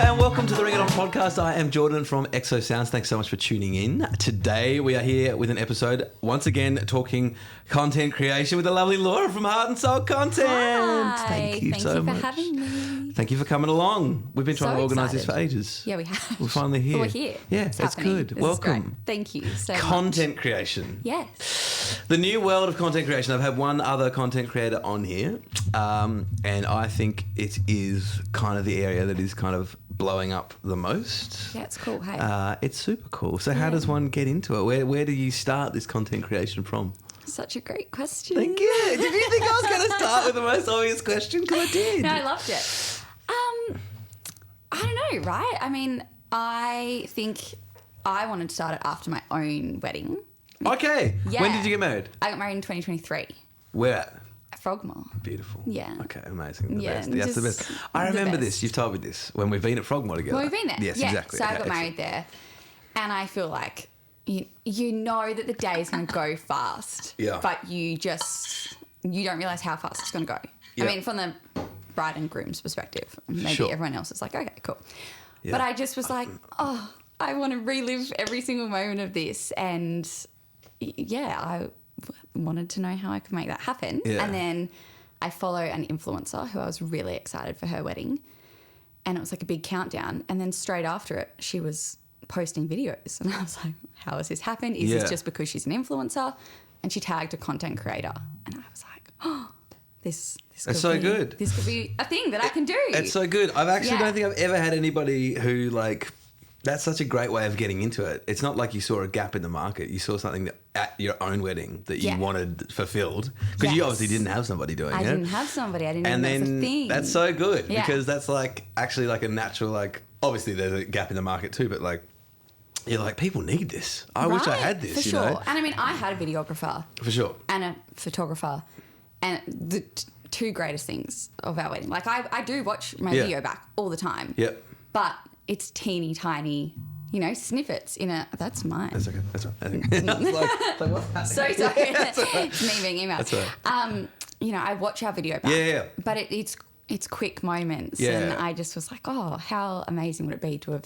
Podcast. I am Jordan from Exo Sounds. Thanks so much for tuning in. Today we are here with an episode, once again, talking content creation with the lovely Laura from Heart and Soul Content. Hi. Thank you so much. Thank you for having me. Thank you for coming along. We've been trying to organise this for excited. ages. Yeah, we have. We're finally here. We're here. Yeah, it's that's happening. good. This Welcome. is great. Thank you so much. Content creation. Yes. The new world of content creation. I've had one other content creator on here, and I think it is kind of the area that is kind of blowing up the most. Yeah, it's cool. Hey. It's super cool. So how does one get into it? Where do you start this content creation from? Such a great question. Thank you. Did you think I was going to start with the most obvious question? Because I did. No, I loved it. I don't know, right? I mean, I think I wanted to start it after my own wedding. Okay. Yeah. When did you get married? I got married in 2023 Where at? at Frogmore. Beautiful. Yeah. Okay, amazing. The Yeah, best. That's the best. just I the remember best. this. You've told me this when we've been at Frogmore together. Well, we've been there. Yes, yeah. exactly. So I Okay, got married there, and I feel like you know that the day is going to go fast. Yeah. But you don't realise how fast it's going to go. Yeah. I mean, from the bride and groom's perspective, maybe Sure. everyone else is like, okay, cool. Yeah. But I just was like, oh, I want to relive every single moment of this, and yeah, I wanted to know how I could make that happen. Yeah. And then I follow an influencer who I was really excited for her wedding, and it was like a big countdown. And then straight after it, she was posting videos, and I was like, how has this happened? Is Yeah. this just because she's an influencer? And she tagged a content creator, and I was like, oh, this could It's so be, good. This could be a thing that I can do. It's so good. I've actually Yeah. don't think I've ever had anybody who like. That's such a great way of getting into it. It's not like you saw a gap in the market. You saw something that at your own wedding that you Yeah. wanted fulfilled because you Yes. obviously didn't have somebody doing I it. didn't have somebody. I didn't And know that was a then thing. that's so good Yeah. because that's like actually like a natural like obviously there's a gap in the market too, but like you're like people need this. I wish I Right, had this. for You sure. know, And I mean, I had a videographer for sure. and a photographer, and the two greatest things of our wedding. Like I do watch my Yeah. video back all the time. Yep. But it's teeny tiny, snippets in a. That's mine. That's okay. That's right. I think. I was like, what's happening? So sorry. That's all right. It's me being emailed. That's all right. I watch our video back. Yeah. But it's quick moments, Yeah. and I just was like, oh, how amazing would it be to have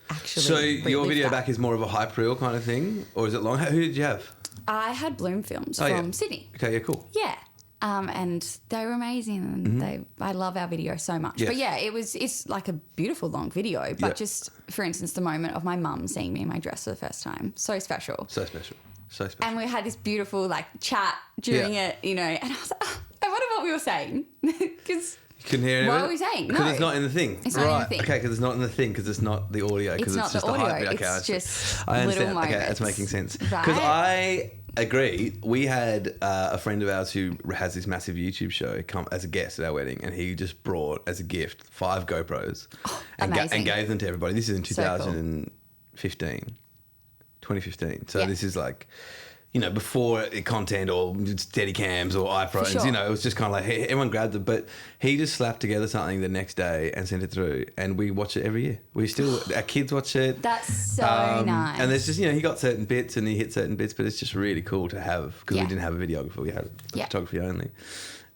actually. So your relived video that. back is more of a hype reel kind of thing, or is it long? Who did you have? I had Bloom Films Oh, yeah. from Sydney. Okay, yeah, cool. Yeah. And they were amazing, and I love our video so much. Yes. But yeah, it's like a beautiful long video. But Yeah. just for instance, the moment of my mum seeing me in my dress for the first time, so special. So special. So special. And we had this beautiful like chat during Yeah. it, and I was like, oh, I wonder what we were saying because You couldn't hear any what of it? are we saying? Because No. it's not in the thing. It's not in the Right. thing. Okay, because it's not in the thing, because it's not the audio. It's Because not just the the hype. audio, Okay, it's just I little understand. Okay, that's moments. making sense. Right? Because I agree. We had a friend of ours who has this massive YouTube show come as a guest at our wedding, and he just brought as a gift 5 GoPros and amazing. gave them to everybody. This is in So cool. 2015. So Yeah. this is like, before content or Steadicams or iPhones, sure. it was just kind of like hey, everyone grabbed it. But he just slapped together something the next day and sent it through, and we watch it every year. Our kids watch it. That's so nice. And there's just, he got certain bits and he hit certain bits, but it's just really cool to have because Yeah. we didn't have a videographer, we had Yeah. photography only.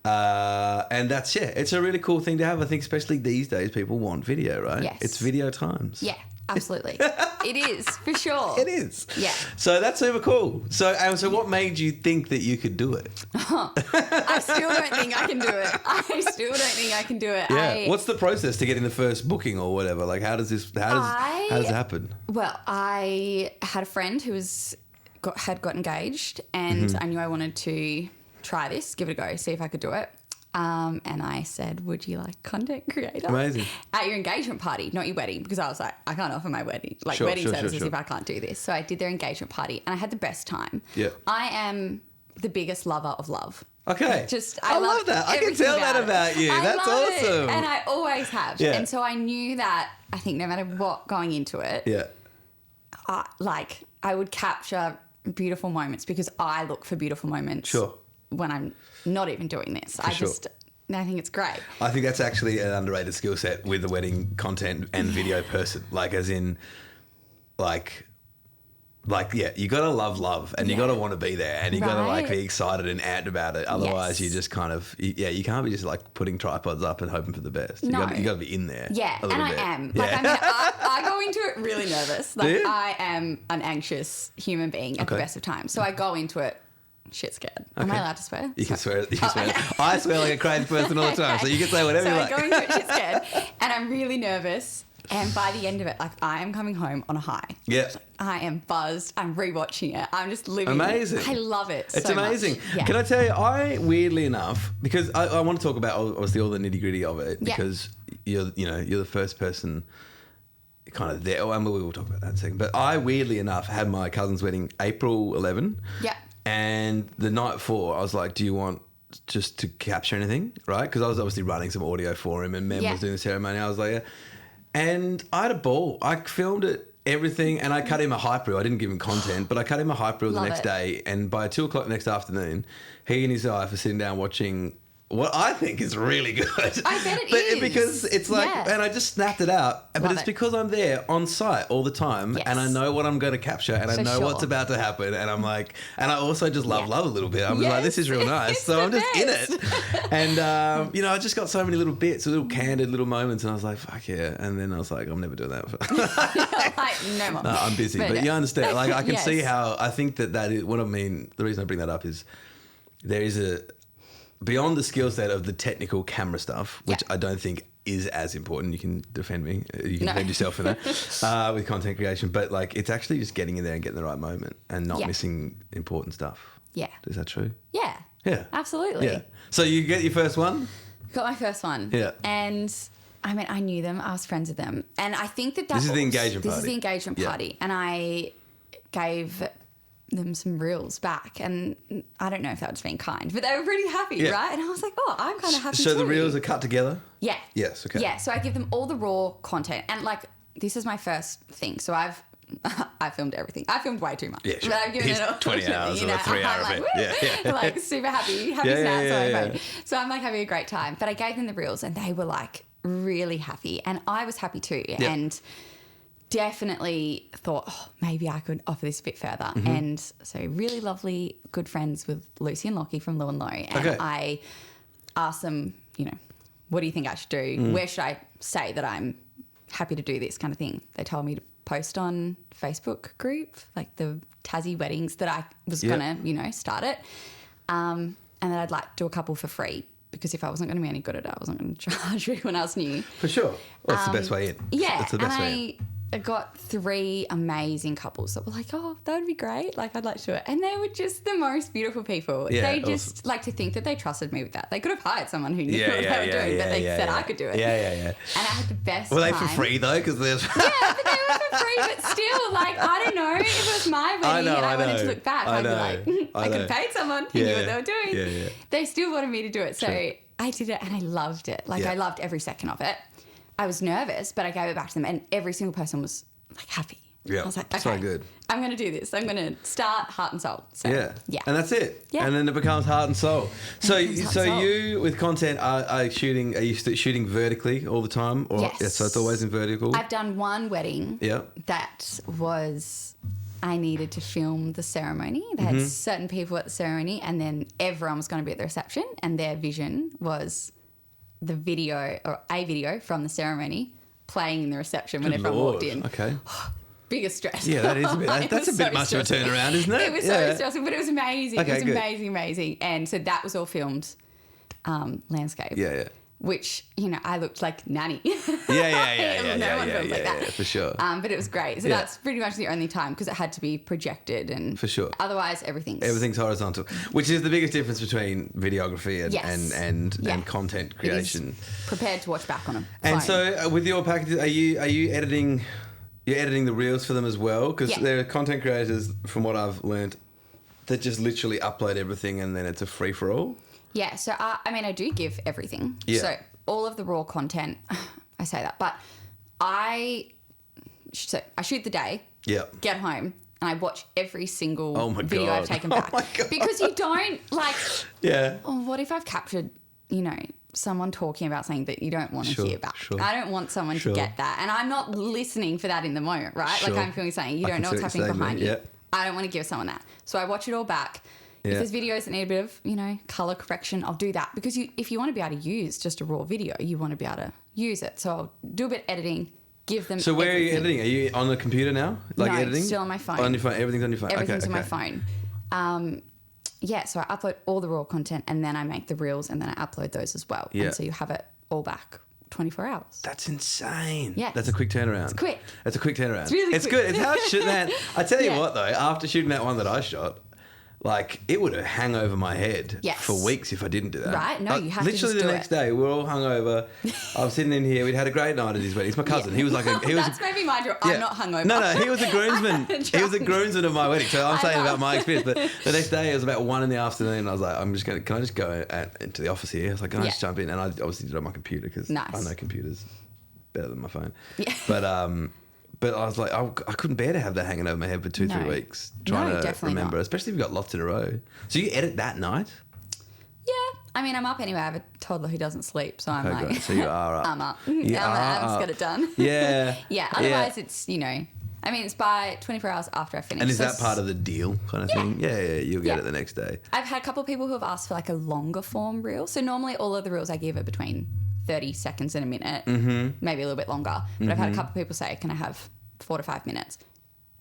And that's, it's a really cool thing to have. I think especially these days, people want video, right? Yes. It's video times. Yeah, absolutely. It is for sure. It is. Yeah. So that's super cool. So what made you think that you could do it? I still don't think I can do it. Yeah. What's the process to getting the first booking or whatever? Like, how does it happen? Well, I had a friend who had got engaged, and I knew I wanted to try this, give it a go, see if I could do it. And I said, would you like content creator? Amazing. At your engagement party, not your wedding, because I was like, I can't offer my wedding, Sure, wedding sure, services sure. if I can't do this. So I did their engagement party, and I had the best time. Yeah. I am the biggest lover of love. Okay. I love that. I can everything tell that about you. I That's love it, awesome. and I always have. Yeah. And so I knew that I think no matter what going into it, Yeah. I would capture beautiful moments because I look for beautiful moments Sure. when I'm not even doing this. I think it's great. I think that's actually an underrated skill set with the wedding content and video person. Like, as in, like, like, yeah, you got to love, and you got to want to be there, and you got to like Right. be excited and amped about it. Otherwise, Yes. you just kind of, you can't be just like putting tripods up and hoping for the best. No. You got to be in there. Yeah, a and little I bit. am. Yeah. Like, I mean, I go into it really nervous. Like, you? I am an anxious human being at the Okay. best of times. So I go into it shit scared. Am I allowed to swear? You can Sorry. swear. You can swear. I swear like a crazy person all the time, so you can say whatever So you I like. go into it shit scared, and I'm really nervous. And by the end of it, like, I am coming home on a high. Yeah. I am buzzed. I'm rewatching it. I'm just living. Amazing. I love it. It's so much. amazing. Yeah. Can I tell you, I weirdly enough, because I want to talk about obviously all the nitty gritty of it, Yeah. because you're the first person kind of there. Oh, and we will talk about that in a second. But I weirdly enough had my cousin's wedding April 11. Yeah. And the night before, I was like, "Do you want just to capture anything?" Right? Because I was obviously running some audio for him, and Mem Yeah. was doing the ceremony. I was like, yeah. And I had a ball. I filmed it, everything, and I cut him a hype reel. I didn't give him content, but I cut him a hype reel the Love next it. day. And by 2:00 the next afternoon, he and his wife are sitting down watching what I think is really good. I bet it but is. Because it's like, Yeah. and I just snapped it out. But Love it's it. because I'm there on site all the time, Yes. and I know what I'm going to capture, and I For know sure. what's about to happen. And I'm like, and I also just love Yeah. a little bit. I'm just like, this is real Yes. nice. It's So the I'm just in best. it. And, I just got so many little bits, little candid little moments. And I was like, fuck yeah. And then I was like, I'm never doing that. Like, no more. No, I'm busy. But no. you understand. Like, I can Yes. see how, I think that is, what I mean, the reason I bring that up is there is beyond the skill set of the technical camera stuff, which Yeah. I don't think is as important. You can defend me. You can No. defend yourself in that with content creation. But like, it's actually just getting in there and getting the right moment and not Yeah. missing important stuff. Yeah. Is that true? Yeah. Yeah. Absolutely. Yeah. So you get your first one? Got my first one. Yeah. And I mean, I knew them. I was friends with them. And I think that This is the engagement This is party. the engagement Yeah. party. And I gave them some reels back. And I don't know if that was being kind, but they were pretty happy, Yeah. right? And I was like, oh, I'm kind of happy So too. the reels are cut together? Yeah. Yes, okay. Yeah. So I give them all the raw content. And like, this is my first thing. So I filmed everything. I filmed way too much. Yeah, sure. But I've given Here's it all 20 to me, hours you of a know? 3 hour I'm like, event. woo! Yeah. Like super happy Yeah, snaps yeah, on my yeah, phone. yeah. So I'm like having a great time. But I gave them the reels and they were like really happy. And I was happy too. Yeah. And definitely thought, oh, maybe I could offer this a bit further. Mm-hmm. And so really lovely, good friends with Lucy and Lockie from Lou and Low. And Okay. I asked them, what do you think I should do? Mm. Where should I say that I'm happy to do this kind of thing? They told me to post on Facebook group, like the Tassie weddings that I was Yeah. going to, start it. And that I'd like to do a couple for free because if I wasn't going to be any good at it, I wasn't going to charge you when I was new. For sure. Well, that's the best way in. Yeah, That's the best and way in. I got 3 amazing couples that were like, oh, that would be great. Like, I'd like to do it. And they were just the most beautiful people. Yeah, they just like to think that they trusted me with that. They could have hired someone who knew what they were doing, but they said I could do it. Yeah. And I had the best Were they time. for free though? Because there's. Yeah, but they were for free, but still, like, I don't know. If it was my wedding and I wanted to look back, I'd be like, I could have paid someone who knew what they were doing. Yeah. They still wanted me to do it. So I did it and I loved it. Like, Yeah. I loved every second of it. I was nervous, but I gave it back to them and every single person was like happy. Yeah, I was like, okay, so good. I'm going to do this. I'm going to start heart and soul. So, yeah. And that's it. Yeah. And then it becomes heart and soul. So, it becomes heart so and soul. you with content are you shooting vertically all the time, or Yes. so it's always in vertical. I've done one wedding Yeah. that was, I needed to film the ceremony. They Mm-hmm. had certain people at the ceremony and then everyone was going to be at the reception and their vision was the video or a video from the ceremony playing in the reception when Good everyone Lord. walked in. Okay. Biggest stress. Yeah, that is a bit. It That's a was bit so much of a stressful. turnaround, isn't it? It was Yeah. so stressful, but it was amazing. Okay, it was good. amazing. And so that was all filmed landscape. Yeah. Which, I looked like Nanny. Yeah. No one filmed like that. Yeah, for sure. But it was great. So Yeah. that's pretty much the only time because it had to be projected and For sure. Otherwise, everything's horizontal, which is the biggest difference between videography and Yes. and Yeah. content It is creation. prepared to watch back on them. And so, with your packages, are you editing? You're editing the reels for them as well, because Yeah. there are content creators, from what I've learned, that just literally upload everything and then it's a free for all. yeah. So I do give everything. Yeah. So all of the raw content, I say that, but I shoot the day. Yeah. Get home. And I watch every single Oh my video God. I've taken Oh back. my God. Because you don't like, Yeah. oh, what if I've captured, someone talking about something that you don't want to Sure, hear about? sure. I don't want someone Sure. to get that. And I'm not listening for that in the moment, right? Sure. Like I'm feeling something. You I don't can know see what's what you're happening saying behind there. you. I don't want to give someone that. So I watch it all back. Yeah. If there's videos that need a bit of, colour correction, I'll do that. Because if you want to be able to use just a raw video, you want to be able to use it. So I'll do a bit of editing, give them So where everything. are you editing? Are you on the computer now? Like No, editing? still on my phone. On your phone? Everything's on your phone? Everything's okay, on my phone. So I upload all the raw content and then I make the reels and then I upload those as well. Yeah. And so you have it all back 24 hours. That's insane. Yes. That's a quick turnaround. It's quick. It's a quick turnaround. It's really It's quick. good. It's how it should, man. I tell you Yeah. what, though, after shooting that one that I shot, like, it would have hung over my head Yes. for weeks if I didn't do that. Right? No, you have to literally just the do next it. day, we were all hungover. I was sitting in here. We'd had a great night at his wedding. He's my cousin. He was like he was. That's maybe my job. I'm not hungover. No, he was a groomsman. He was a Drunk. groomsman of my wedding. So I'm I saying know. about my experience. But the next day, it was about 1 PM. And I was like, can I just go into the office here? I was like, can I just jump in? And I obviously did it on my computer because Nice. I know computers better than my phone. Yeah. But I was like, I couldn't bear to have that hanging over my head for 2-3 No. weeks, trying No, to definitely remember, not. especially if you've got lots in a row. So you edit that night? Yeah. I mean, I'm up anyway. I have a toddler who doesn't sleep. So I'm Okay, like, great. So you are up. I'm up. You are I've just up. got it done. Yeah. Yeah. Otherwise, it's, I mean, it's by 24 hours after I finish. And is So that part of the deal kind of thing? Yeah, you'll get Yeah. it the next day. I've had a couple of people who have asked for like a longer form reel. So normally all of the reels I give are between 30 seconds and a minute, maybe a little bit longer. But I've had a couple of people say, can I have 4 to 5 minutes?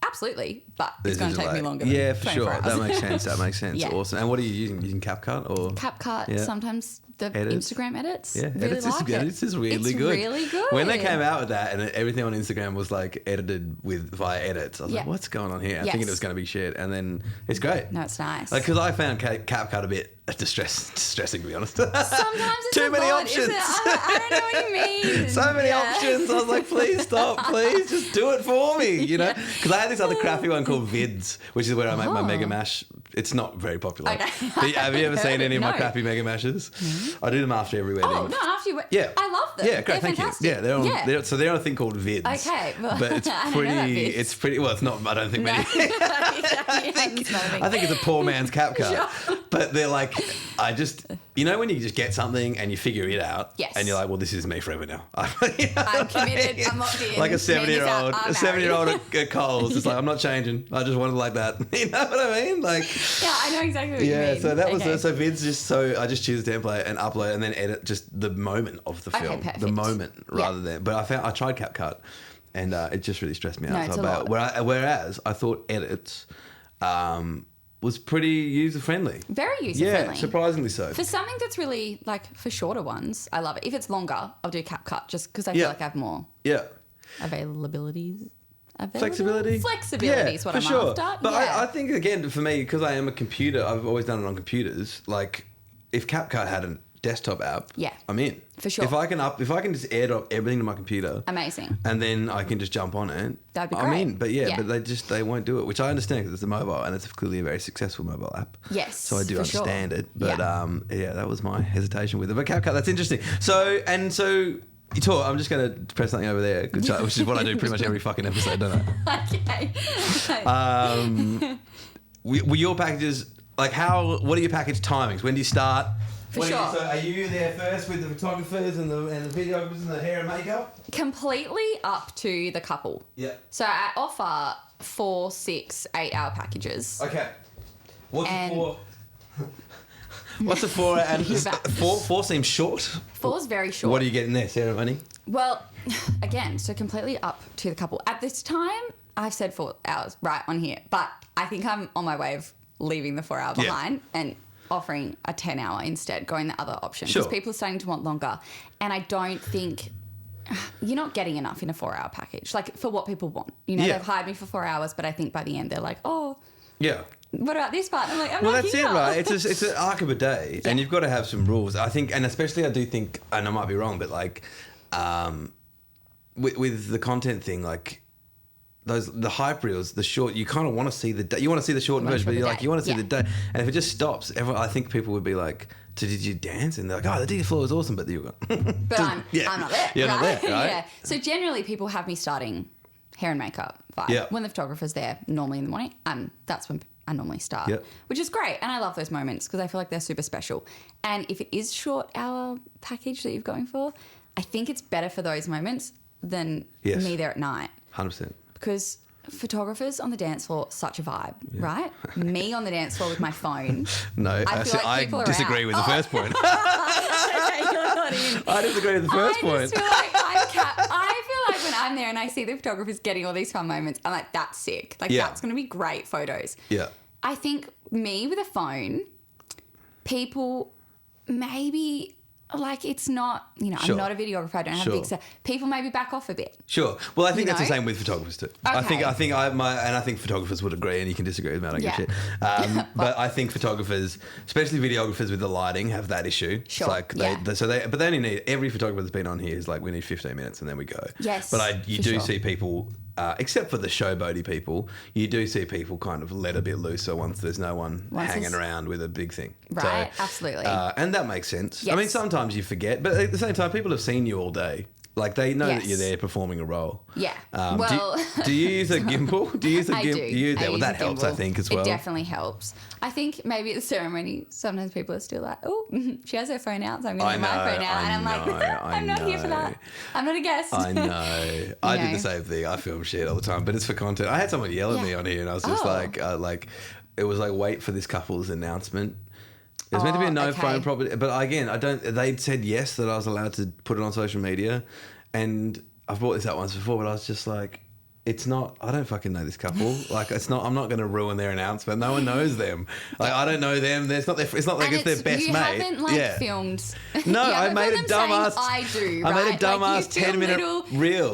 Absolutely, but it's going to take me longer. Yeah, than for 24 sure. hours. That makes sense. That makes sense. Yeah. Awesome. And what are you using? Using CapCut or? CapCut, Yeah. sometimes the Edits. Instagram edits. Yeah, really edits is really it's good. really good. When they came out with that and everything on Instagram was like edited via edits, I was like, Yeah. what's going on here? I Yes. think it was going to be shared, and then it's great. No, it's nice. Like, because I found CapCut a bit distressing, to be honest. Sometimes it's Too a many lot, options. isn't it? I don't know what you mean. So many Yeah. options. I was like, please stop. Please just do it for me, Because I had this other crappy one called Vids, which is where I make my Oh. Mega Mash. It's not very popular. Okay. But have you ever seen any of my No. crappy Mega Mashes? I do them after every wedding. Oh, no, after you. Yeah. I love them. Yeah, great, They're thank fantastic. you. Yeah, they're on a thing called Vids. Okay, well, but it's I don't know about pretty. Vids. It's pretty. Well, it's not. I don't think No. many. I think it's a poor man's CapCut. Sure. But they're like, when you just get something and you figure it out, Yes. and you're like, well, this is me forever now. I'm committed. I'm locked in. Like a Megan is out. 7-year-old I'm at Coles. It's like, I'm not changing. I just want it like that. You know what I mean? Like, Yeah, I know exactly what you yeah. mean. So that was Okay. so Vid's just so I just choose a template and upload and then edit just the moment of the Okay, film, perfect. the moment Yeah. rather than. But I tried CapCut, and it just really stressed me out. No, it's so a lot. whereas I thought edits was pretty user friendly. Very user Yeah, friendly. surprisingly so. For something that's really like for shorter ones, I love it. If it's longer, I'll do CapCut just because I feel Yeah. like I have more Yeah. availabilities. Flexibility? Flexibility is what for I'm sure. after. But yeah. I think, again, for me, because I am a computer, I've always done it on computers. Like, if CapCut had a desktop app, Yeah. I'm in. For sure. If I can just airdrop everything to my computer, Amazing. and then I can just jump on it, That'd be I'm great. in. But yeah, Yeah. but they won't do it, which I understand because it's a mobile and it's clearly a very successful mobile app. Yes, So I do for sure. understand it. But Yeah. that was my hesitation with it. But CapCut, that's interesting. So you talk. I'm just going to press something over there, which is what I do pretty much every fucking episode, don't I? Okay. Were your packages like what are your package timings? When do you start? For sure. So are you there first with the photographers and the videographers and the hair and makeup? Completely up to the couple. Yeah. So I offer 4, 6, 8 hour packages. Okay. What's And- a 4? What's a 4 and You're back. 4 seems short. 4's very short. What are you getting there, Sarah Bunny? Well, again, so completely up to the couple. At this time, I've said 4 hours right on here, but I think I'm on my way of leaving the 4 hour Yeah. behind and offering a 10 hour instead, going the other option. Sure. Because people are starting to want longer. And I don't think you're not getting enough in a 4 hour package, like for what people want. Yeah. They've hired me for 4 hours, but I think by the end they're like, oh, Yeah. what about this part? And I'm like, I'm Well, not that's here. it, right? It's an arc of a day, and you've got to have some rules. I think, and especially I do think, and I might be wrong, but like, with the content thing, like the hype reels, the short, you kind of want to see you want to see the shortened Want version, but the you're like, day. you want to see Yeah. the day, and if it just stops, I think people would be like, did you dance? And they're like, oh, the dance floor is awesome, but you got, But I'm not there. You're not right? there, right? Yeah. So generally, people have me starting hair and makeup vibe. Yeah. When the photographer's there, normally in the morning, that's when I normally start, Yeah. which is great. And I love those moments because I feel like they're super special. And if it is short hour package that you're going for, I think it's better for those moments than Yes. me there at night 100%. because photographers on the dance floor, such a vibe, right? Me on the dance floor with my phone. No, I feel like people I are disagree out. with the first point. Okay, you're not in. I disagree with the first I point. just feel like I feel like when I'm there and I see the photographers getting all these fun moments, I'm like, that's sick. Like, Yeah. that's going to be great photos. Yeah. I think me with a phone, people maybe like it's not, you know, Sure. I'm not a videographer. I don't have Sure. a big set. People maybe back off a bit. Sure. Well, I think You that's the know? same with photographers too. Okay. I think photographers would agree, and you can disagree with me. I don't give a Yeah. shit. But I think photographers, especially videographers with the lighting, have that issue. Sure. It's like Yeah. but they only need, every photographer that's been on here is like, we need 15 minutes and then we go. Yes, But you for do sure. see people. Except for the showboaty people, you do see people kind of let a bit looser once there's no one hanging around with a big thing. Right, absolutely. And that makes sense. I mean, Yes. sometimes you forget, but at the same time, people have seen you all day. Like, they know that Yes. you're there performing a role. Yeah. Do you use a gimbal? Do you use a I gimbal? do. I use That a helps, I gimbal. think, as well. It definitely helps. I think maybe at the ceremony, sometimes people are still like, oh, she has her phone out, so I'm going to get my phone out. And I'm like, I'm not here for that. I'm not a guest. I know. I did know. the same thing. I film shit all the time, but it's for content. I had someone yell at me on here, and I was just Oh. like, it was like, wait for this couple's announcement. There's meant to be a no okay. phone property, but again, they'd said yes, that I was allowed to put it on social media, and I've brought this up once before, but I was just like, it's not, I don't fucking know this couple. Like, I'm not going to ruin their announcement. No one knows them. Like, I don't know them. It's not like it's their best you mate. haven't like filmed. No, You I haven't made a filmed them dumbass. saying, I do. I made a right? dumbass Like, you film 10-minute little- reel,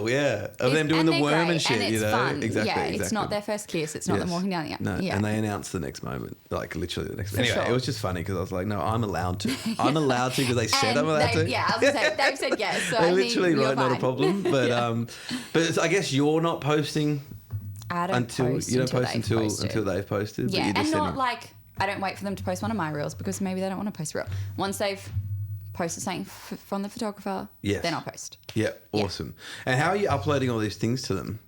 of them doing and the they're worm great, and shit. and it's you know, fun. exactly. It's not their first kiss. It's not them walking down. No, Yeah. and they announced the next moment, like literally the next. For Anyway, sure. it was just funny because I was like, no, I'm allowed to. I'm allowed to because they said I'm allowed to. Yeah, I was gonna say they've said yes. So They I literally think you're wrote not a fine. problem, but but I guess you're not posting I don't until post you don't post they've posted. until they've posted. but Yeah, you're just and not sending- like I don't wait for them to post one of my reels because maybe they don't want to post a reel. Once they've posted something from the photographer, Yes. then I'll post. Yeah, awesome. And how are you uploading all these things to them?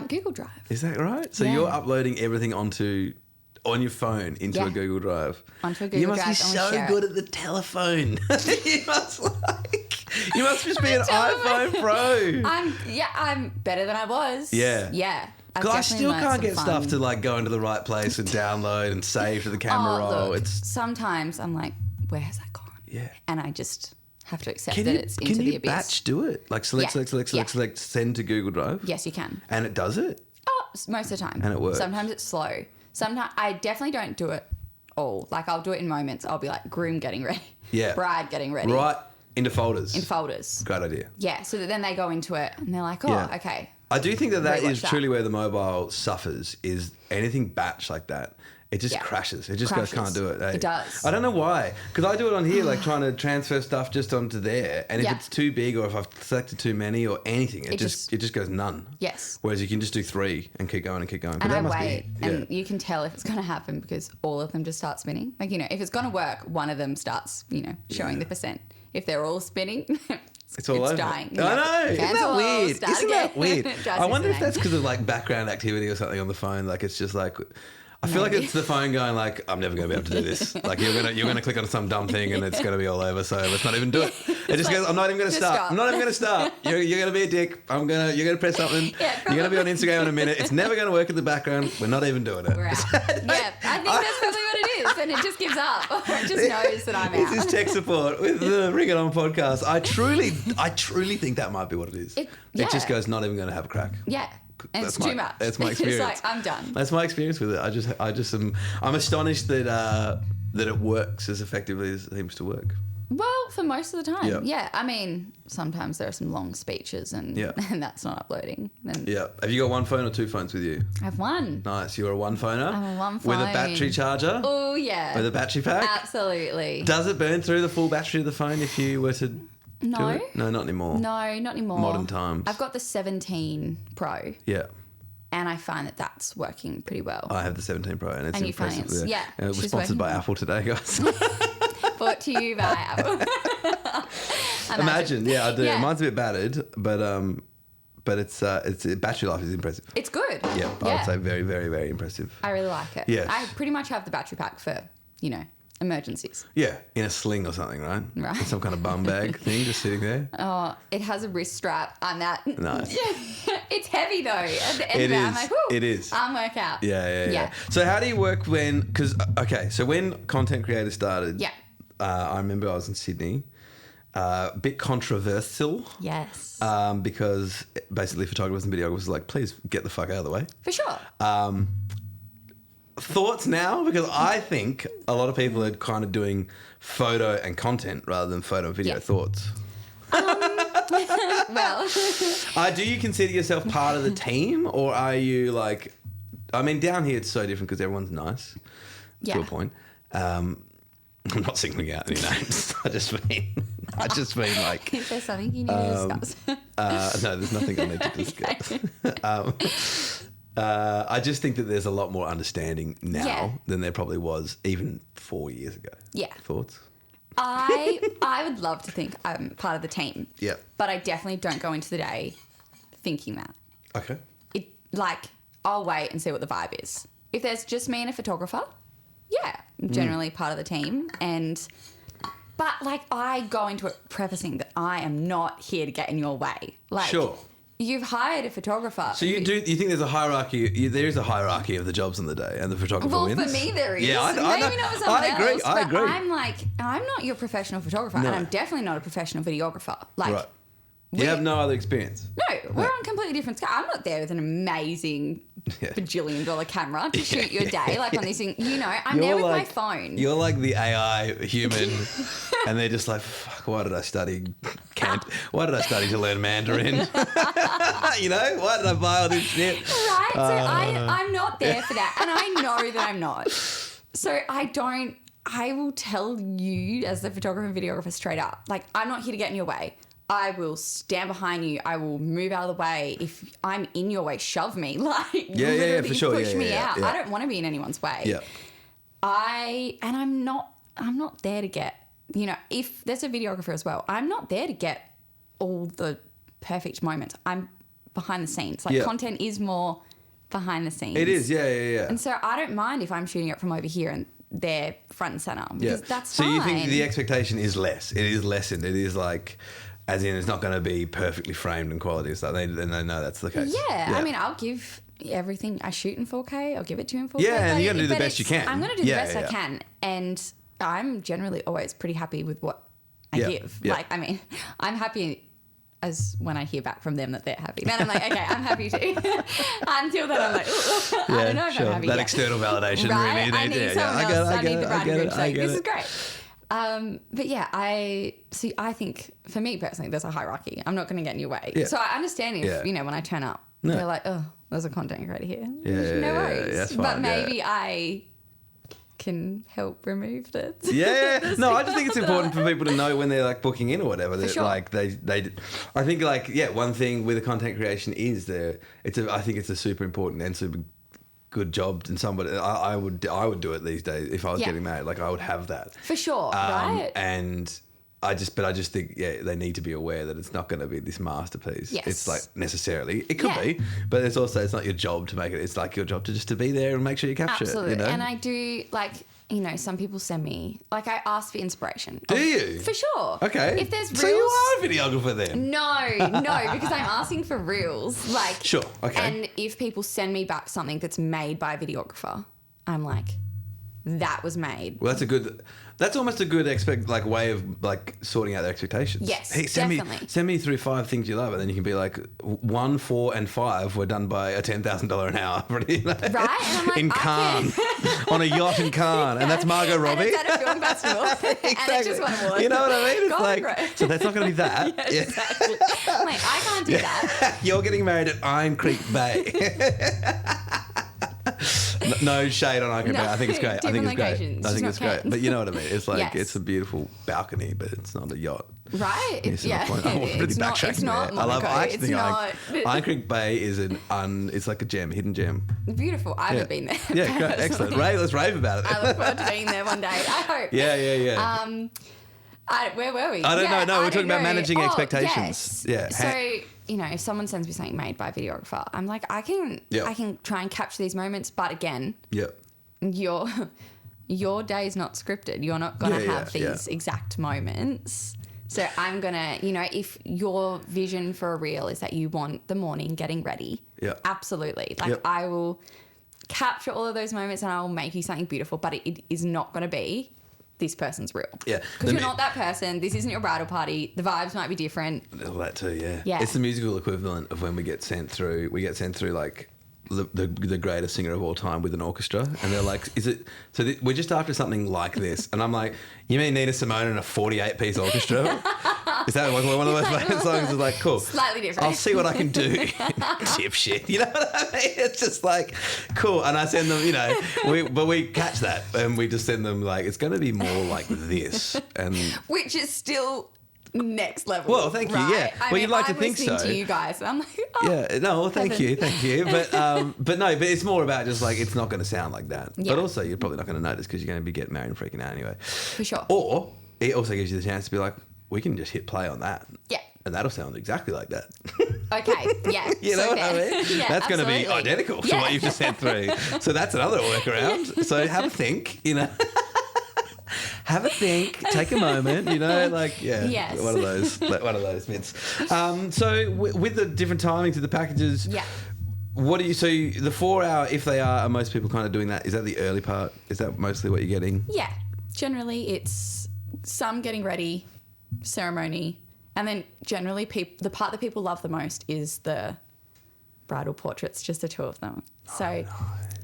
Google Drive. Is that right? So Yeah. you're uploading everything on your phone into Yeah. a Google Drive. Onto a Google You must Drive, be and we so share it. good at the telephone. you must just be an telephone. iPhone Pro. I'm better than I was. Yeah. Yeah. I've Because I definitely still learnt can't some get fun. stuff to like go into the right place and download and save to the camera roll. Look, It's sometimes I'm like, where has that gone? Yeah. And I just have to accept can that you it's into can the you abyss. batch do it? Like select, Yeah. select, send to Google Drive. Yes, you can. And it does it. Oh, most of the time. And it works. Sometimes it's slow. Sometimes I definitely don't do it all. Like I'll do it in moments. I'll be like groom getting ready. Yeah. Bride getting ready. Right into folders. In folders. Great idea. Yeah. So that then they go into it and they're like, oh, Yeah. okay. I do think that Rewatch is that. truly where the mobile suffers, is anything batch like that. It just Yeah. crashes. It just Crashes. goes, can't do it. eh? It does. I don't know why. Because I do it on here, like trying to transfer stuff just onto there. And if Yeah. it's too big or if I've selected too many or anything, it just goes none. Yes. Whereas you can just do 3 and keep going and keep going. But And that I must wait, be, and you can tell if it's going to happen because all of them just start spinning. Like, you know, if it's going to work, one of them starts, you know, showing the percent. If they're all spinning, It's all over. dying. I know. Isn't that Cancel, weird? start Isn't that again. weird? Drives I me wonder if insane. that's because of like background activity or something on the phone. Like it's just like, I feel like Maybe. it's the phone going like, I'm never going to be able to do this. Like you're gonna click on some dumb thing and it's going to be all over. So let's not even do it. It just like, goes. I'm not even going to just start. stop. I'm not even going to start. You're going to be a dick. You're going to press something. Yeah, you're going to be on Instagram in a minute. It's never going to work in the background. We're not even doing it. We're out. Yeah, I think that's probably what it is. And it just gives up. Or it just knows that I'm This out. is tech support with the Ring It On podcast. I truly think that might be what it is. It just yeah. goes, not even going to have a crack. Yeah. And That's it's my- too much. that's my experience. It's like, I'm done. That's my experience with it. I'm astonished that it works as effectively as it seems to work. Well, for most of the time. Yeah. Yeah. I mean, sometimes there are some long speeches and, Yeah. and that's not uploading. And Yeah. Have you got one phone or 2 phones with you? I have one. Nice. You're a one phoner? I'm a one With a phone. battery charger? Oh, yeah. With a battery pack? Absolutely. Does it burn through the full battery of the phone if you were to do No. it? No, not anymore. No, not anymore. Modern times. I've got the 17 Pro Yeah. and I find that that's working pretty well. I have the 17 Pro and it's And you find impressive. it's- yeah, And it was she's sponsored by working. Apple today, guys. Brought to you by Apple. Imagine. Yeah, I do. Yeah. Mine's a bit battered, but its battery life is impressive. It's good. Yeah, I would say very, very, very impressive. I really like it. Yes. I pretty much have the battery pack for, you know, emergencies. Yeah, in a sling or something, right? Right. In some kind of bum bag thing, just sitting there. Oh, it has a wrist strap. I'm that. Nice. It's heavy though. At the end It of it, is. I'm like, whoo, It is. arm workout. Yeah. So how do you work when? Because so when content creators started, Yeah. I remember I was in Sydney. A bit controversial. Yes. Because basically photographers and videographers were like, please get the fuck out of the way. For sure. Thoughts now? Because I think a lot of people are kind of doing photo and content rather than photo and video. Yeah. Thoughts? Well, Do you consider yourself part of the team, or are you like? I mean, down here it's so different because everyone's nice yeah. to a point. I'm not singling out any names. I just mean like. Is there something you need to discuss? No, there's nothing I need to discuss. I just think that there's a lot more understanding now Yeah. than there probably was even 4 years ago. Yeah. Thoughts? I would love to think I'm part of the team. Yeah. But I definitely don't go into the day thinking that. Okay. I'll wait and see what the vibe is. If there's just me and a photographer, yeah, I'm generally part of the team. But I go into it prefacing that I am not here to get in your way. Sure. You've hired a photographer. So you think there's a hierarchy? There is a hierarchy of the jobs in the day, and the photographer wins. Well, for me there is. Yeah, I know. Maybe not for someone I agree. else. I but agree. I'm not your professional photographer, No. and I'm definitely not a professional videographer. Right. You have no other experience. No, we're on completely different scale. I'm not there with an amazing bajillion-dollar camera to shoot your day on this thing. I'm there with my phone. You're like the AI human, and they're just like, fuck, why did I study Why did I study to learn Mandarin? Why did I buy all this shit? Right? So I'm not there for that. And I know that I'm not. So I will tell you as the photographer and videographer straight up, I'm not here to get in your way. I will stand behind you. I will move out of the way. If I'm in your way, shove me. Literally for sure. push me out. Yeah. I don't want to be in anyone's way. Yeah. I'm not there to get, if there's a videographer as well, I'm not there to get all the perfect moments. I'm behind the scenes. Content is more behind the scenes. It is, yeah. And so I don't mind if I'm shooting it from over here and they're front and center because that's fine. So you think the expectation is less? It is lessened. It is as in it's not going to be perfectly framed and quality and stuff. They know that's the case. Yeah. I mean, I'll give everything I shoot in 4K. I'll give it to you in 4K. Yeah, and you're going to do the best you can. I'm going to do the best I can. And I'm generally always pretty happy with what I give. Yeah. I'm happy as when I hear back from them that they're happy. Then I'm like, okay, I'm happy too. Until then, I'm like, I don't know if I'm happy that yet. external validation right? really I need someone else. I need the brand image. This is great. But yeah, I think for me personally, there's a hierarchy. I'm not going to get in your way. Yeah. So I understand if, when I turn up, they're like, oh, there's a content creator here. No worries. That's but fine, maybe I can help remove that. Yeah. No, I just think it's important for people to know when they're booking in or whatever. That sure. I think one thing with the content creation is I think it's a super important and super good job, and somebody I would do it these days if I was getting married. I would have that For sure, right? And I just think they need to be aware that it's not going to be this masterpiece. Yes. It's necessarily it could be, but it's not your job to make it. It's your job to just to be there and make sure you capture Absolutely. it. And I do some people send me I ask for inspiration. Do you? For sure. Okay. If there's reels, so you are a videographer then? No, because I'm asking for reels. Sure, okay. And if people send me back something that's made by a videographer, I'm like, that was made. Well, that's almost a good way of sorting out their expectations. Yes, hey, definitely. Send me through 5 things you love, and then you can be 1, 4, and 5 were done by a $10,000 an hour. Right? And I'm like, in Cannes, on a yacht in Cannes, and that's Margot Robbie. And it's at a film festival. Exactly. And it just won awards. You know what I mean? Great. So that's not going to be that. Yeah, exactly. I'm like, I can't do that. You're getting married at Iron Creek Bay. No shade on Iron Creek Bay. I think it's great. I think it's great. But you know what I mean? It's it's a beautiful balcony, but it's not a yacht. Right? Yeah. I'm really backtracking it's not there. I love. I actually think Iron Creek Bay is it's like a gem, hidden gem. Beautiful. I haven't been there. Yeah, great, excellent. Let's rave about it. I look forward to being there one day. I hope. Yeah. Where were we? I don't know. No, we're talking about managing expectations. Yes. So, if someone sends me something made by a videographer, I'm like, I can try and capture these moments, but again, yep. you're your day's not scripted. You're not going to have these exact moments. So I'm going to, if your vision for a reel is that you want the morning getting ready, absolutely. Like I will capture all of those moments and I will make you something beautiful, but it is not going to be this person's reel. Yeah. Because you're not that person. This isn't your bridal party. The vibes might be different. All that too, yeah. Yeah. It's the musical equivalent of when we get sent through like the greatest singer of all time with an orchestra, and they're like, is it so we're just after something like this, and I'm like, you mean Nina Simone and a 48-piece orchestra? Is that like one of those favorite songs? Is like, cool, slightly different. I'll see what I can do. Dipshit, you know what I mean? It's just like, cool. And I send them, we catch that and we just send them like, it's going to be more like this, and which is still next level. Well, thank you. Right? Yeah. Well, you'd like to think so. To you guys, and I'm like, oh, yeah. No. Well, thank you. But no. But it's more about just like it's not going to sound like that. Yeah. But also, you're probably not going to notice because you're going to be getting married and freaking out anyway. For sure. Or it also gives you the chance to be like, we can just hit play on that. Yeah. And that'll sound exactly like that. Okay. Yeah. You know what I mean? Yeah, that's going to be absolutely. identical to what you've just sent through. So that's another workaround. So have a think. Have a think, take a moment, Yes. one of those bits. So with the different timings of the packages, what do you see the 4 hour? If they are most people kind of doing that? Is that the early part? Is that mostly what you're getting? Yeah, generally it's some getting ready, ceremony, and then generally the part that people love the most is the bridal portraits, just the two of them. So, nice.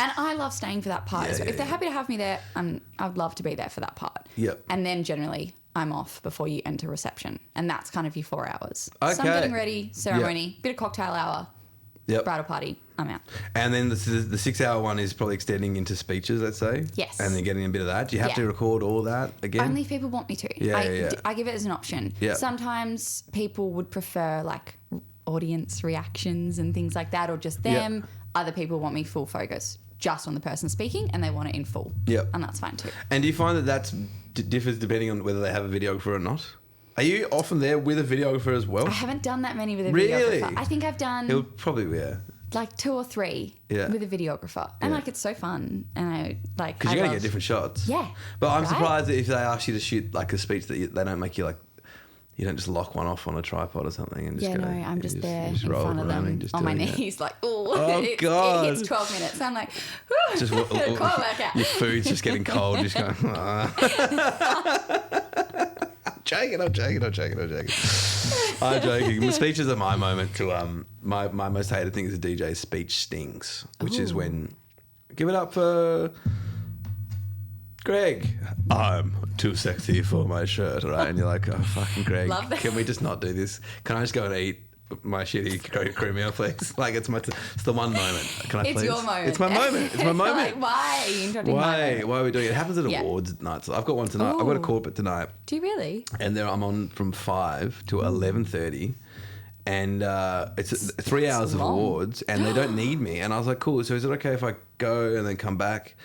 And I love staying for that part. So if they're happy to have me there, I'd love to be there for that part. Yep. And then generally I'm off before you enter reception. And that's kind of your 4 hours. Okay. Some getting ready, ceremony, bit of cocktail hour, bridal party, I'm out. And then the 6 hour one is probably extending into speeches, let's say. Yes. And then getting a bit of that. Do you have to record all that again? Only if people want me to. Yeah. I give it as an option. Yeah. Sometimes people would prefer like audience reactions and things like that, or just them. Yep. Other people want me full focus just on the person speaking and they want it in full. Yep. And that's fine too. And do you find that differs depending on whether they have a videographer or not? Are you often there with a videographer as well? I haven't done that many with a Really? videographer. I think I've done It'll probably, like 2 or 3 with a videographer. And like it's so fun. And I like because you're going to get different shots. Yeah. But I'm surprised that if they ask you to shoot like a speech that they don't make you like, you don't just lock one off on a tripod or something and just go. No, I'm just there in roll front of them on my knees like, oh God. It hits 12 minutes. I'm like, whew, just quite workout. Your food's just getting cold. Just going, I'm joking. I'm joking. The speeches are my moment to my most hated thing is the DJ's speech stings, which is when give it up for Greg, I'm too sexy for my shirt, right? And you're like, oh, fucking Greg, Love that. Can we just not do this? Can I just go and eat my shitty cream meal, please? Like, it's the one moment. Can I please? It's your moment. It's my moment. It's my moment. Like, why are you interrupting my moment? Why are we doing it? It happens at awards nights. I've got one tonight. I've got a corporate tonight. Do you really? And there I'm on from 5 to 11:30. And it's 3 hours of awards and they don't need me. And I was like, cool. So is it okay if I go and then come back?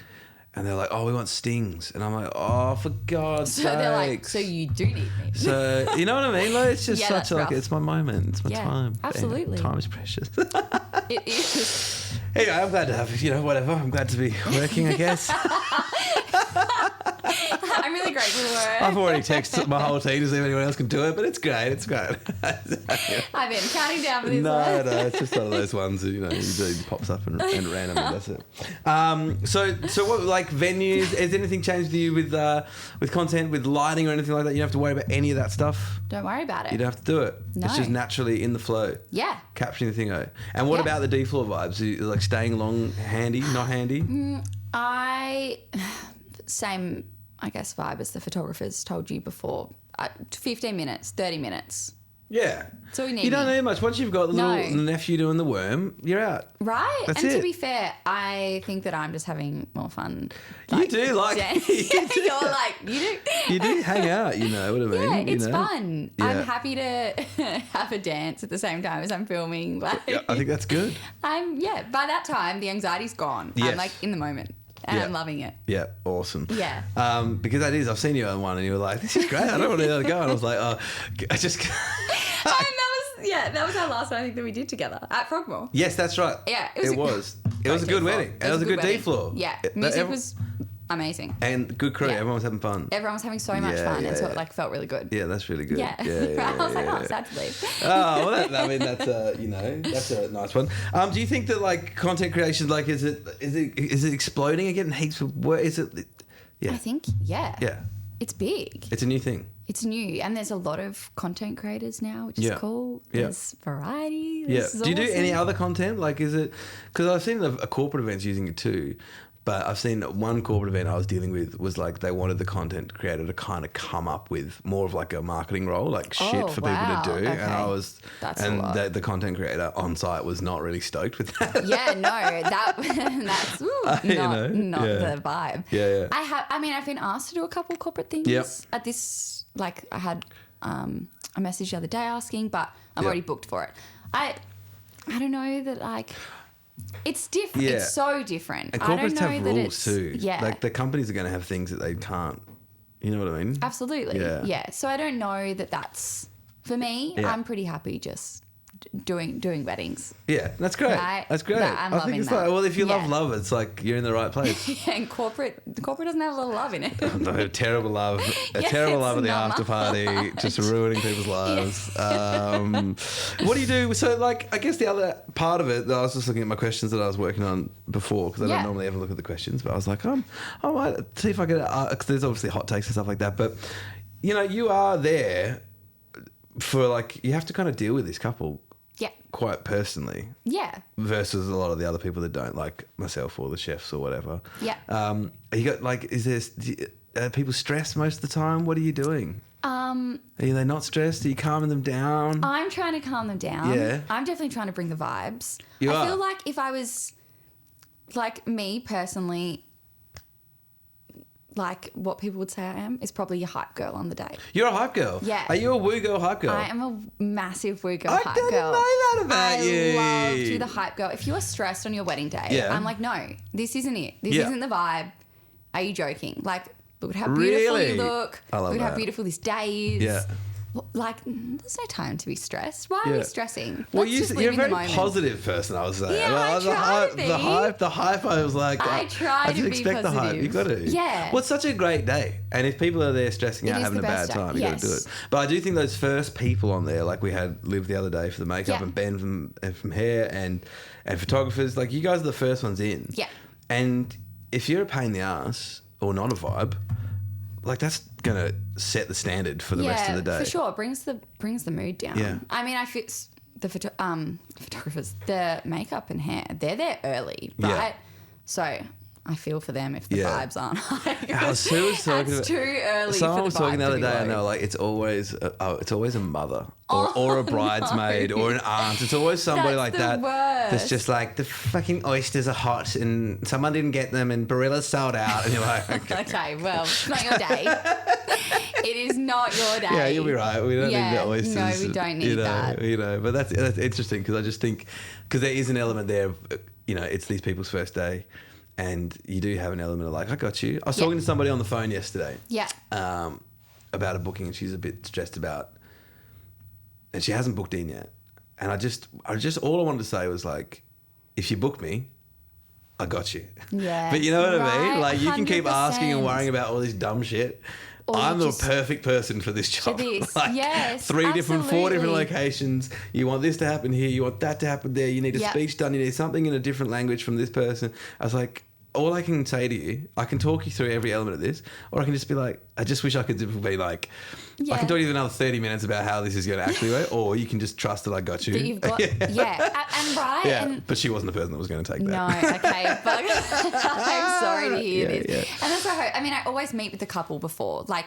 And they're like, oh, we want stings. And I'm like, oh, for God's sake. So they're like, so you do need me. So, you know what I mean? Like, it's just such a, like, it's my moment. It's my time. Absolutely. Time is precious. It is. Anyway, I'm glad to have, whatever. I'm glad to be working, I guess. I'm really grateful for it. I've already texted my whole team to see if anyone else can do it, but it's great. It's great. I've been counting down for this. No, it's just one of those ones that, it pops up and randomly does it. So what, like venues, has anything changed with you with content, with lighting or anything like that? You don't have to worry about any of that stuff? Don't worry about it. You don't have to do it. No. It's just naturally in the flow. Yeah. Capturing the thing out. And what about the D-floor vibes? Are you, like staying long, handy, not handy? Same, I guess, vibe as the photographers told you before. 15 minutes, 30 minutes. Yeah. That's all you need. You don't need much. Once you've got the little nephew doing the worm, you're out. Right. That's and it. To be fair, I think that I'm just having more fun. You do, like... You're like, you do. You do hang out, you know what I mean? Yeah, it's fun. Yeah. I'm happy to have a dance at the same time as I'm filming. Like, yeah, I think that's good. By that time, the anxiety's gone. Yes. I'm like in the moment. And I'm loving it. Yeah, awesome. Yeah. Because that is, I've seen you on one and you were like, this is great. I don't want to go. And I was like, oh, I just... that was our last one I think that we did together at Frogmore. Yes, that's right. Yeah. It was a good wedding. It was a good D-floor. D-floor. Yeah. Music was amazing. And good crew. Yeah. Everyone was having fun. Everyone was having so much Yeah, fun, yeah, and so yeah. it like felt really good. Yeah, that's really good. Yeah. I was like, oh, I'm sad to leave. Oh, well, that's that's a nice one. Do you think that like content creation, like, is it exploding again? Heaps of work. Is it? Yeah. I think, yeah. Yeah. It's big. It's a new thing. It's new, and there's a lot of content creators now, which is Yeah. cool. Yeah. There's variety. Yeah. This is Do you do any awesome. other content? Like, is it? Because I've seen a corporate events using it too. But I've seen one corporate event I was dealing with was like they wanted the content creator to kind of come up with more of like a marketing role, like shit Oh, for wow. people to do. Okay. And I was, That's a and lot. the content creator on site was not really stoked with that. Yeah, no, that's You not know, yeah. the vibe. Yeah, yeah. I've been asked to do a couple corporate things. Yep. At this, like, I had a message the other day asking, but I'm Yep. already booked for it. I don't know that, like, it's different. Yeah. It's so different. And I don't corporates know have that rules it's, too. Yeah. Like the companies are going to have things that they can't. You know what I mean? Absolutely. Yeah. Yeah. So I don't know that that's for me. Yeah. I'm pretty happy just doing weddings. Yeah, that's great. Right? That's great. That- I'm I think loving it's that. like, well, if you Yeah. love love, it's like you're in the right place. And corporate doesn't have a lot of love in it. No, terrible love, Yeah, terrible love it's at the not after party, just ruining people's lives. What do you do? So, like, I guess the other part of it, that I was just looking at my questions that I was working on before, because I Yeah. don't normally ever look at the questions, but I was like, I might see if I could, because there's obviously hot takes and stuff like that, but, you know, you are there for, like, you have to kind of deal with this couple Yeah. quite personally Yeah. versus a lot of the other people that don't, like myself or the chefs or whatever. Yeah. You got like, are people stressed most of the time? What are you doing? Are they not stressed? Are you calming them down? I'm trying to calm them down. Yeah. I'm definitely trying to bring the vibes. You I are. feel like if I was, like, me personally, like what people would say I am is probably your hype girl on the day. You're a hype girl. Yeah. Are you a woo girl hype girl? I am a massive woo girl I hype didn't girl. know that about you. I love to be the hype girl. If you are stressed on your wedding day, Yeah. I'm like, no, this isn't it. This Yeah. isn't the vibe. Are you joking? Like, look at how beautiful Really? you look. I love look at how that. beautiful this day is. Yeah. Like, there's no time to be stressed. Why are Yeah. we stressing? Well, Let's just you're live a in the very moment. positive person, I would say. Yeah, I the, try to be. the hype, I was like, I try just to be expect the hype. positive. You got to. Yeah. Well, it's such a great day. And if people are there stressing out, is having a the bad best day. time, you got to do Yes. it. But I do think those first people on there, like we had Liv the other day for the makeup Yeah. and Ben from hair and photographers, like you guys are the first ones in. Yeah. And if you're a pain in the ass or not a vibe, like that's going to set the standard for the rest of the day. for sure. It brings the mood down. Yeah. I mean, I feel the photographers, the makeup and hair, they're there early, Yeah. right? So I feel for them if the Yeah. vibes aren't high. Sue was talking That's about- too early. Someone for the was talking the vibe other to be day, and they low. were like, it's always a mother or a bridesmaid or an aunt. It's always somebody That's like the that. worst. That's just like the fucking oysters are hot and someone didn't get them and Barilla's sold out, and you're like, okay. Okay, well, it's not your day. It is not your day. Yeah, you'll be right. We don't need Yeah, the oysters. no, we don't need that. You know, but that's interesting because I just think because there is an element there of, you know, it's these people's first day, and you do have an element of like, I got you. I was Yeah. talking to somebody on the phone yesterday. Yeah. About a booking, and she's a bit stressed about, and she hasn't booked in yet. And I just all I wanted to say was like, if you book me, I got you. Yeah. But you know what I mean? Right, Like you can keep asking and 100%. worrying about all this dumb shit. Or I'm you the just- perfect person for this job. this. Like, Yes, 4 different absolutely. locations. You want this to happen here. You want that to happen there. You need a Yep. speech done. You need something in a different language from this person. I was like, all I can say to you, I can talk you through every element of this, or I can just be like, I just wish I could be like, I Yeah. can talk to you for another 30 minutes about how this is going to actually work, or you can just trust that I got you. That you've got, and right. Yeah, And but she wasn't the person that was going to take no, that. okay. But I'm sorry to hear Yeah, this. yeah. And that's what I mean, I always meet with the couple before. Like,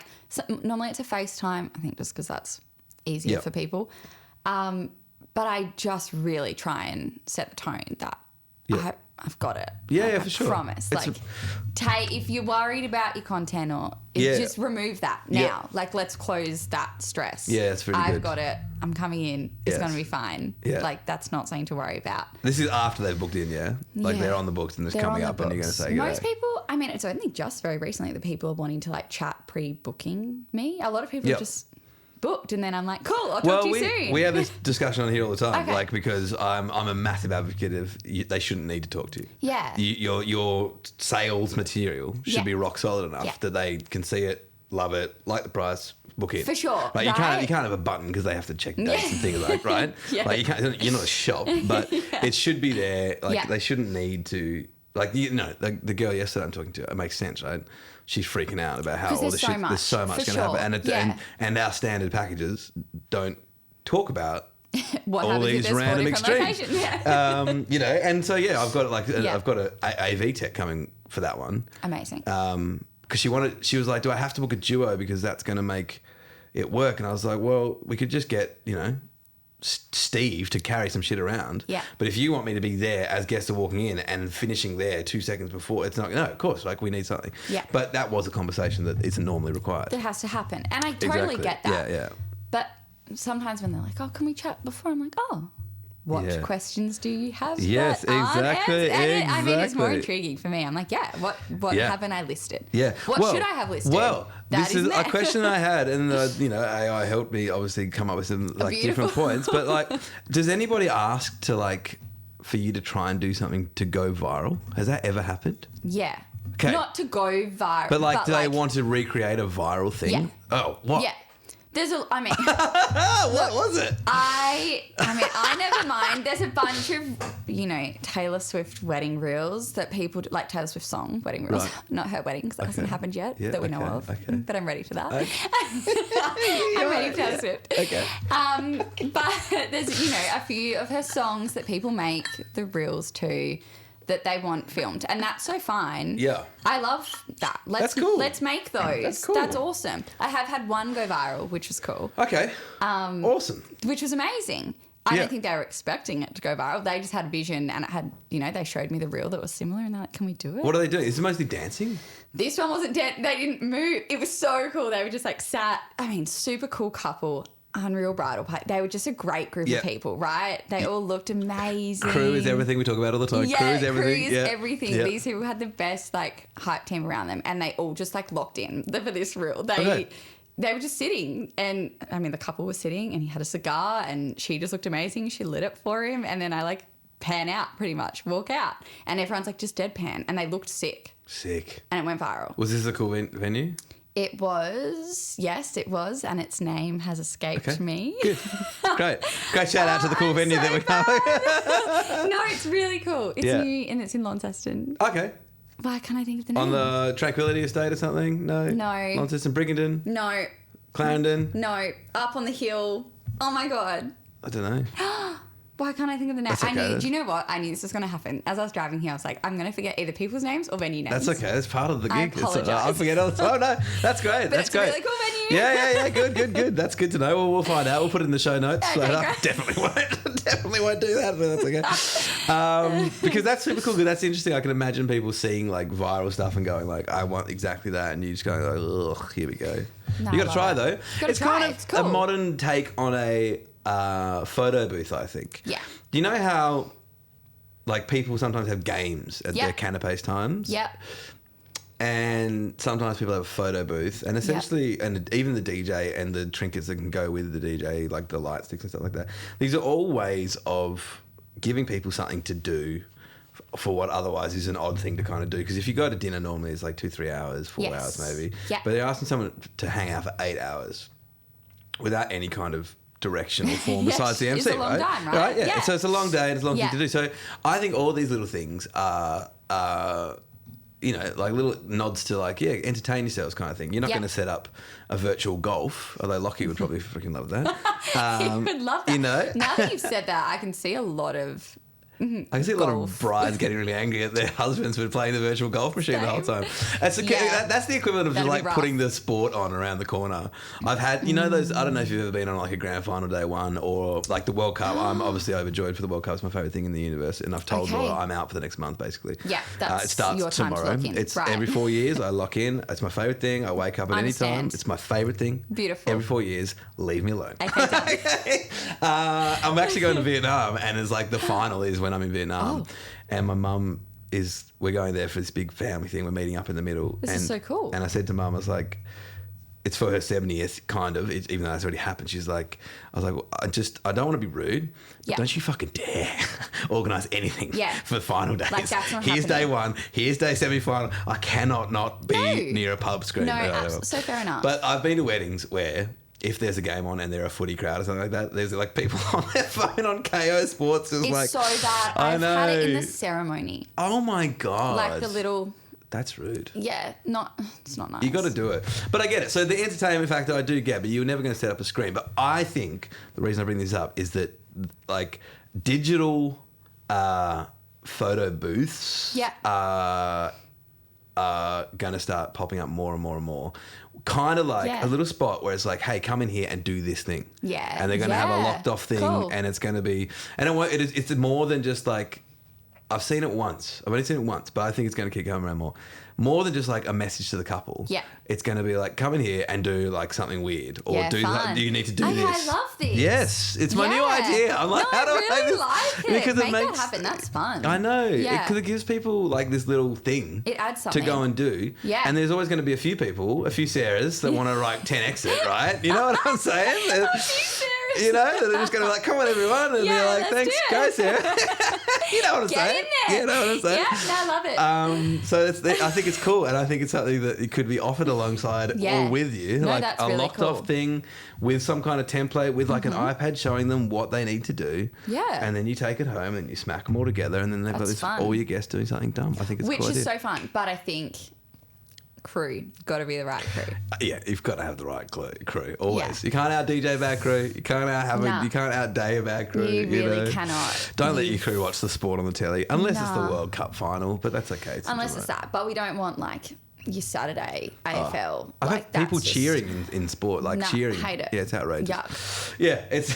normally it's a FaceTime, I think just because that's easier Yep. for people. But I just really try and set the tone that Yep. I've got it. Yeah, Like, yeah, I for sure. promise. It's Like, if you're worried about your content or Yeah. just remove that now. Yeah. Like, let's close that stress. Yeah, it's really I've good. got it. I'm coming in. It's Yes. going to be fine. Yeah. Like, that's not something to worry about. This is after they've booked in, yeah? Like Yeah. they're on the books and just They're coming on up the and you're going to books. say Most good people, I mean, it's only just very recently that people are wanting to like chat pre-booking me. A lot of people Yep. are just booked, and then I'm like, cool, I'll talk to you soon. we have this discussion on here all the time, Okay. like because I'm a massive advocate of they shouldn't need to talk to you. Yeah. Your sales material should Yeah. be rock solid enough Yeah. that they can see it, love it, like the price, book it. For sure, Like you right? can't have a button because they have to check dates and things like right. Yeah. Like you're not a shop, but it should be there. Like Yeah. they shouldn't need to. Like the girl yesterday I'm talking to, it makes sense, right? She's freaking out about how 'Cause all there's the so shit. much, There's so much for going to sure. happen, Yeah. and our standard packages don't talk about What all happens if these there's 4 random different extremes. locations? Yeah. You know, and so yeah, I've got Yeah. I've got a AV tech coming for that one. Amazing. Because she was like, do I have to book a duo because that's going to make it work? And I was like, well, we could just get, you know, Steve to carry some shit around. Yeah. But if you want me to be there as guests are walking in and finishing there 2 seconds before, it's not, no, of course, like we need something. Yeah. But that was a conversation that isn't normally required. That has to happen. And I totally Exactly. get that. Yeah. But sometimes when they're like, oh, can we chat before? I'm like, oh, what Yeah. questions do you have? Yes, that aren't exactly, answered? I mean, it's more exactly. intriguing for me. I'm like, yeah, what Yeah. haven't I listed? Yeah. What Well, should I have listed? Well, That this is a there. question I had, and you know, AI helped me obviously come up with some like different Beautiful. points. But like, does anybody ask to like for you to try and do something to go viral? Has that ever happened? Yeah. Okay. Not to go viral. But like, do they want to recreate a viral thing? Yeah. Oh, what? Yeah. There's a, I mean, Ah, what was it? I never mind. There's a bunch of, you know, Taylor Swift wedding reels that people do, like Taylor Swift song wedding reels. Right. Not her wedding because that hasn't happened yet Yeah, that we know okay, of. okay. But I'm ready for that. Okay. I'm ready for Taylor Swift. Okay. But there's, you know, a few of her songs that people make the reels to that they want filmed, and that's so fine. Yeah. I love that. That's cool. Let's make those. That's cool. That's awesome. I have had one go viral, which was cool. Okay. Awesome. Which was amazing. I Yeah. don't think they were expecting it to go viral. They just had a vision, and it had, you know, they showed me the reel that was similar, and they're like, "Can we do it?" What are they doing? Is it mostly dancing? This one wasn't dead. They didn't move. It was so cool. They were just like sat. I mean, super cool couple. Unreal bridal party. They were just a great group Yeah. of people, right? They all looked amazing. Crew is everything we talk about all the time. Yeah, crew is everything. Crew is everything. Yeah. These people had the best like hype team around them, and they all just like locked in for this reel. Okay. They were just sitting, and I mean, the couple was sitting, and he had a cigar, and she just looked amazing. She lit it for him, and then I like pan out, pretty much walk out, and everyone's like just deadpan, and they looked sick, Sick. and it went viral. Was this a cool venue? It was, yes, it was, and its name has escaped Okay. me. Good. Great. Great shout out to the cool I'm venue so that we have. No, it's really cool. It's Yeah. new, and it's in Launceston. Okay. Why can't I think of the name? On the Tranquility Estate or something? No. No. Launceston, Brighington, No, Clarendon. no, up on the hill. Oh my god. I don't know. Why can't I think of the name? That's okay. Do you know what? I knew this was going to happen. As I was driving here, I was like, I'm going to forget either people's names or venue names. That's okay. That's part of the I gig. apologise. I forget all the time. No, that's great. But That's it's a great. really cool venue. Yeah. Good. That's good to know. Well, we'll find out. We'll put it in the show notes. Okay, I great. definitely won't do that, but that's okay. Because that's super cool. That's interesting. I can imagine people seeing like viral stuff and going like, I want exactly that, and you just going like, ugh, here we go. No, You I got to try love though. it. Gotta It's try kind it. of It's cool. a modern take on a photo booth, I think. Yeah. Do you know how like people sometimes have games at Yep. their canapes times? Yep. And sometimes people have a photo booth, and essentially, and even the DJ and the trinkets that can go with the DJ, like the light sticks and stuff like that. These are all ways of giving people something to do for what otherwise is an odd thing to kind of do. Because if you go to dinner, normally it's like 2-3 hours, 4 Yes. hours maybe. Yeah. But they're asking someone to hang out for 8 hours without any kind of direction or form Yes, besides the it's MC, a long right? time, right? Yeah. Yeah. So it's a long day and it's a long Yeah. thing to do. So I think all these little things are you know, like little nods to like, yeah, entertain yourselves kind of thing. You're not Yeah. going to set up a virtual golf, although Lockie would probably freaking love that. You would love that. You know, Now that you've said that, I can see a lot of. I can see a lot of Golf. brides getting really angry at their husbands for playing the virtual golf machine the whole time. That's, Yeah. that's the equivalent of just That'd be like rough. putting the sport on around the corner. I've had, you know, those, I don't know if you've ever been on like a grand final day one or like the World Cup. I'm obviously overjoyed for the World Cup. It's my favourite thing in the universe. And I've told Okay. Laura I'm out for the next month basically. Yeah, that's it starts your time to tomorrow. lock in. It's Right. every 4 years I lock in. It's my favourite thing. I wake up at any time. Understand. It's my favourite thing. Beautiful. Every 4 years, leave me alone. Okay, I'm actually going to Vietnam, and it's like the final is when I'm in Vietnam, Oh. and my mum we're going there for this big family thing. We're meeting up in the middle. This and, is so cool. And I said to mum, I was like, it's for her 70th, kind of, even though that's already happened. She's like, I was like, well, I don't want to be rude, but Yeah. don't you fucking dare organise anything Yeah. for the final days. Like, that's not Here's day happening. one, here's day semi-final. I cannot not be No. near a pub screen. No, or whatever. so fair enough. But I've been to weddings where if there's a game on and they're a footy crowd or something like that, there's like people on their phone on KO Sports. It's like, so bad. I I've had it in know. the ceremony. Oh my God. Like the little, That's rude. yeah, it's not nice. You got to do it. But I get it. So the entertainment factor I do get, but you're never going to set up a screen. But I think the reason I bring this up is that like digital photo booths Yeah. are going to start popping up more and more and more. Kind of like Yeah. a little spot where it's like, hey, come in here and do this thing. Yeah. And they're going to have a Yeah. locked off thing, Cool. and it's going to be, and it's more than just like, I've seen it once. I've only seen it once, but I think it's going to keep going around more. More than just like a message to the couple. Yeah. It's going to be like, come in here and do like something weird, or Yeah, do fun. you need to do I this. love this. Yes, it's my new Yeah. idea. I'm like, No, how do I I make really this? like it. Because Make it that makes happen. That's fun. I know. Yeah. Because it gives people like this little thing. It adds to something. go and do. Yeah. And there's always going to be a few people, a few Sarahs that want to like 10x it, right? You know what I'm saying? You know, they're just going to be like, come on, everyone. And Yeah, they're like, let's thanks, do go, it. Sarah. You know what I'm Get saying? in there. You know what I'm saying? Yeah, no, I love it. So I think it's cool, and I think it's something that it could be offered alongside Yeah. or with you, No, like that's a really locked cool. off thing with some kind of template, with like an iPad showing them what they need to do. Yeah. And then you take it home and you smack them all together, and then they've got That's this fun. all your guests doing something dumb. I think it's a Which cool is idea. so fun. But I think crew, got to be the right crew. Yeah, you've got to have the right crew always. Yeah. You can't out DJ a bad crew. You can't out have Nah. you can't out day a bad crew. You really know? cannot. Don't let your crew watch the sport on the telly unless it's the Nah. World Cup final, but that's okay. Unless it's that. But we don't want like your Saturday AFL. I've like, had people that's just- cheering in sport, like Nah, cheering. hate it. Yeah, it's outrageous. Yuck. Yeah, it's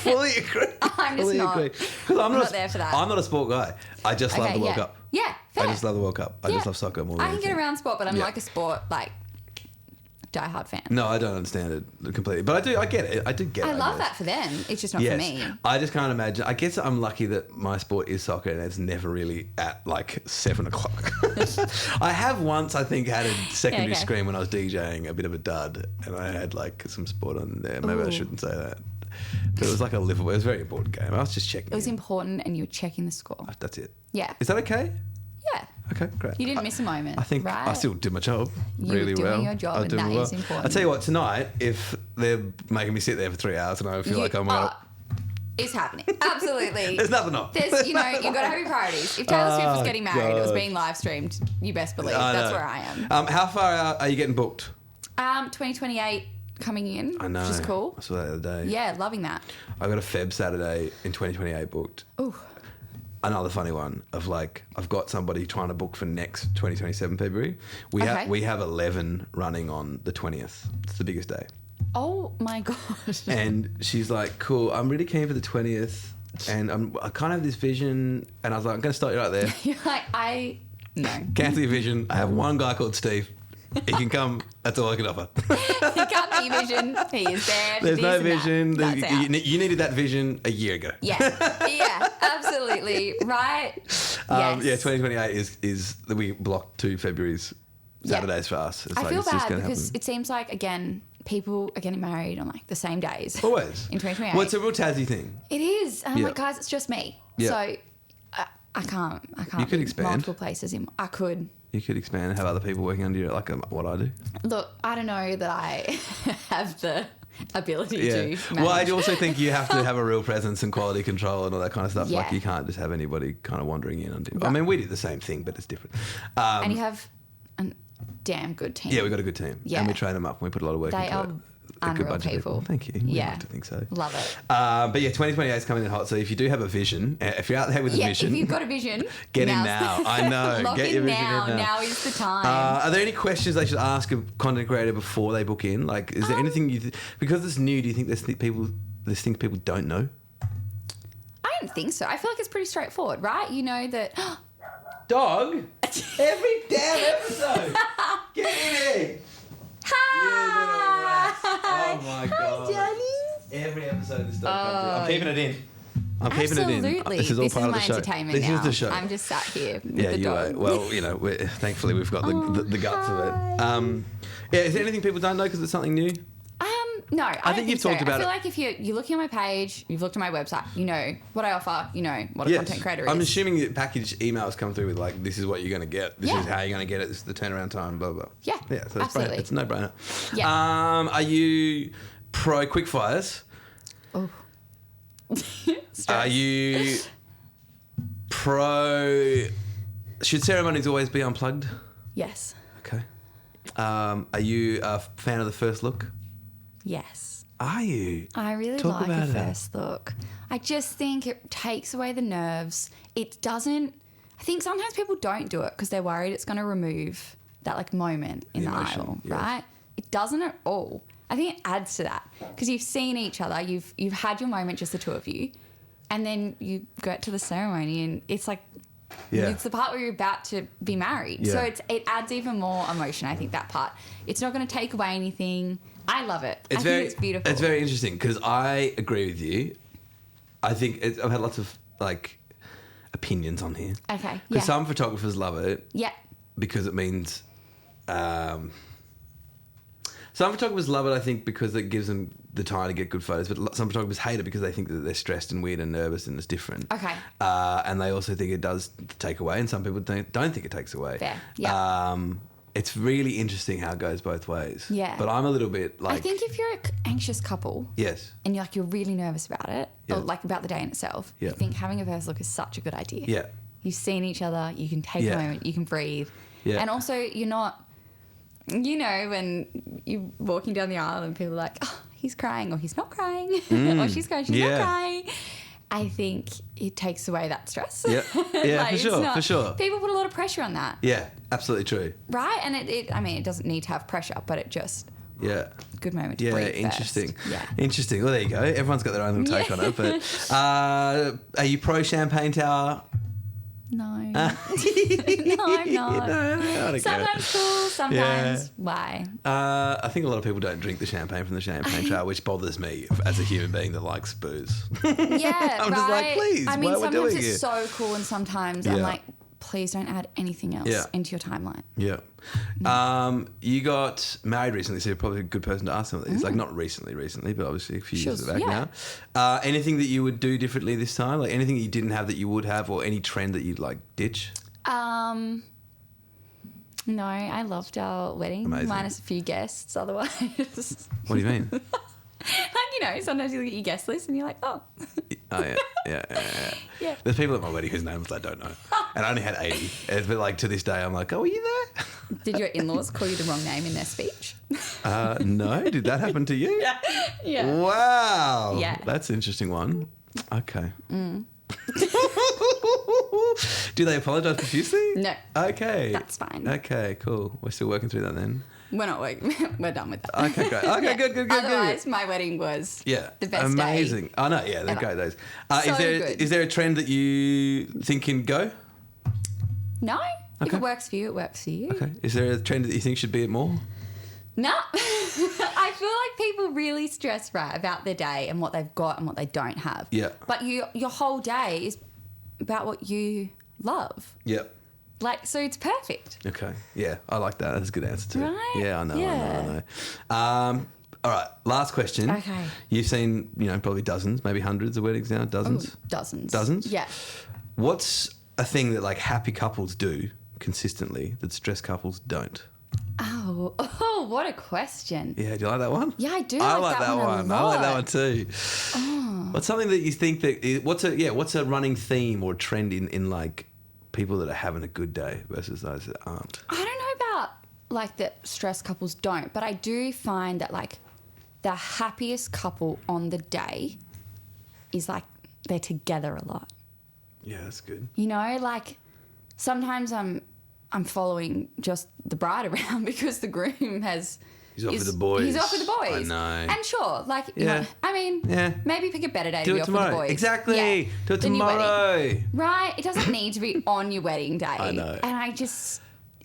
fully agree. I'm just fully not- agree. 'Cause I'm not there for that. I'm not a sport guy. I just love Okay, the World yeah. Cup. Yeah, I fair. just love the World Cup. I Yeah. just love soccer more than I can get anything. around sport, but I'm Yeah. like a sport like diehard fan. No, I don't understand it completely, but I do. I get it. I do get it. I love guess. that for them. It's just not Yes. for me. I just can't imagine. I guess I'm lucky that my sport is soccer and it's never really at like 7 o'clock. I have once, I think, had a secondary okay. screen when I was DJing, a bit of a dud, and I had like some sport on there. Maybe I Ooh. shouldn't say that. But it was like a Liverpool. It was a very important game. I was just checking. It was in. important and you were checking the score. That's it. Yeah. Is that okay? Yeah. Okay, great. You didn't miss a moment. I think right? I still did my job You were really doing well. your job I and did that well. is important. I tell you what, tonight, if they're making me sit there for 3 hours and I feel like I'm gonna, it's happening. Absolutely. there's nothing on. There's, you've got to have your priorities. If Taylor Swift was getting married, it was God. being live streamed. You best believe. I That's know. where I am. How far out are you getting booked? 2028 coming in, I know. which is cool. I saw that the other day. Yeah, loving that. I got a Feb Saturday in 2028 booked. Ooh. Another funny one of like, I've got somebody trying to book for next 2027 February. We Okay. we have 11 running on the 20th. It's the biggest day. Oh my god. And she's like, cool, I'm really keen for the 20th. And I kind of have this vision. And I was like, I'm going to start you right there. You're like, no. Cancel your vision. I have one guy called Steve. He can come. That's all I can offer. He can't be vision. He is there. for There's this no and that. vision. That's out. You needed that vision a year ago. Yeah, absolutely. Right? Yes. Yeah, 2028 is we blocked 2 February's Saturdays for us. It's I like, feel it's just bad gonna because happen. it seems like, again, people are getting married on like the same days. Always. In 2028. Well, it's a real Tassie thing. It is. And I'm Yeah. like, guys, it's just me. Yeah. So I can't. You could be expand. multiple places. I could. You could expand and have other people working under you, like what I do. Look, I don't know that I have the ability to manage. Well, I also think you have to have a real presence and quality control and all that kind of stuff. Like Yeah. you can't just have anybody kind of wandering in. I Right. mean, we do the same thing, but it's different. And you have a damn good team. Yeah, we've got a good team. Yeah. And we train them up and we put a lot of work They into are it. unreal people. Thank you. We Yeah. like to think so. Love it. But yeah, 2028 is coming in hot. So if you do have a vision, if you're out there with a Yeah, vision, if you've got a vision, get in now's now. the- I know. Lock Get in your vision now. in now. Now is the time. Are there any questions they should ask a content creator before they book in? Like, is there anything because it's new? Do you think there's things people don't know? I don't think so. I feel like it's pretty straightforward, right? You know that. Dog, every damn episode. Get in here. Hi. Oh my god. Hi, darling. Every episode this dog comes in. I'm keeping it in. I'm keeping it in. Absolutely. This is all part of the my show. entertainment This now. is the show. I'm just sat here with Yeah, the you dog. are. Well, thankfully we've got the guts of it. Yeah, is there anything people don't know because it's something new? No, I think don't you've so. talked about I feel it. like if you're looking at my page, you've looked at my website, you know what I offer, you know what a content creator is. I'm assuming that package emails come through with like, this is what you're going to get. This Yeah. is how you're going to get it. This is the turnaround time, blah, blah. Yeah, Yeah, so absolutely. it's a no-brainer. Yeah. Are you pro quickfires? Oh. Are you pro... Should ceremonies always be unplugged? Yes. Okay. Are you a fan of the first look? Yes. Are you? I really Talk like a about it. first look. I just think it takes away the nerves. It doesn't. I think sometimes people don't do it because they're worried it's going to remove that like moment in the emotion, aisle, yes. right? It doesn't at all. I think it adds to that because you've seen each other, you've had your moment, just the two of you, and then you get to the ceremony and it's like. Yeah. It's the part where you're about to be married. Yeah. So it adds even more emotion, I think, that part. It's not going to take away anything. I love it. I think it's beautiful. It's very interesting because I agree with you. I think I've had lots of like opinions on here. Okay. Yeah. Because some photographers love it Yeah. because it means. Some photographers love it, I think, because it gives them the time to get good photos. But some photographers hate it because they think that they're stressed and weird and nervous and it's different. Okay. And they also think it does take away, and some people don't think it takes away. Fair. Yeah. It's really interesting how it goes both ways. Yeah. But I'm a little bit like. I think if you're an anxious couple Yes. and you're really nervous about it, Yeah. or like about the day in itself, Yeah. I think having a first look is such a good idea. Yeah. You've seen each other, you can take Yeah. a moment, you can breathe. Yeah. And also you're not, you know, when you're walking down the aisle and people are like, oh, he's crying or he's not crying or she's crying, she's Yeah. not crying. I think it takes away that stress. Yeah. Yeah, Like, for it's sure, not- for sure. People put a lot of pressure on that, Yeah, absolutely true. right? And it doesn't need to have pressure, but it just, Yeah. good moment to Yeah, breathe interesting. first. Yeah. Interesting. Well, there you go. Everyone's got their own little take Yeah. on it. But are you pro champagne tower? No. No, I'm not. No, I don't get it. Sometimes cool, sometimes why? I think a lot of people don't drink the champagne from the champagne tower, which bothers me as a human being that likes booze. Yeah, I'm right. just like, please, I why mean, are we sometimes doing it's it? so cool, and sometimes I'm Yeah. like, please don't add anything else Yeah. into your timeline. Yeah. You got married recently, so you're probably a good person to ask some of these. Like, not recently, but obviously a few years Sure, back yeah. now. Anything that you would do differently this time? Like, anything that you didn't have that you would have, or any trend that you'd, like, ditch? No, I loved our wedding, Amazing. minus a few guests. Otherwise, What do you mean? like sometimes you look at your guest list and you're like, oh, Oh, yeah. yeah. There's people at my wedding whose names I don't know. And I only had 80. It's been like, to this day, I'm like, oh, were you there? Did your in-laws call you the wrong name in their speech? No. Did that happen to you? Yeah. Wow. Yeah. That's an interesting one. Okay. Do they apologise profusely? No. Okay. That's fine. Okay, cool. We're still working through that then. We're not working. We're done with that. Okay, great. Okay, Yeah. good. Otherwise, my wedding was Yeah. the best day. Amazing. I know, yeah, they're ever. great days. So Is good. there a trend that you think can go? No. If Okay. it works for you, it works for you. Okay. Is there a trend that you think should be at more? No. I feel like people really stress about their day and what they've got and what they don't have. Yeah. But your whole day is about what you love. Yeah. Like, so it's perfect. Okay. Yeah, I like that. That's a good answer too. Right? Yeah, I know. Yeah. All right, last question. Okay. You've seen, probably dozens, maybe hundreds of weddings now. Dozens. Dozens. Dozens? Yeah. What's a thing that like happy couples do consistently that stressed couples don't? Oh, what a question. Yeah, do you like that one? Yeah, I do I like that one a I like that lot. one too. What's something that you think that what's a running theme or trend in like people that are having a good day versus those that aren't? I don't know about like that stressed couples don't, but I do find that like the happiest couple on the day is like they're together a lot. Yeah, that's good. You know, like sometimes I'm following just the bride around because the groom He's off with the boys. He's off with the boys. I know. And sure, like, Yeah. Yeah. maybe pick a better day Do to be it off tomorrow. with the boys. Exactly. Yeah. Do it Than your wedding. tomorrow. Right? It doesn't need to be on your wedding day. I know. And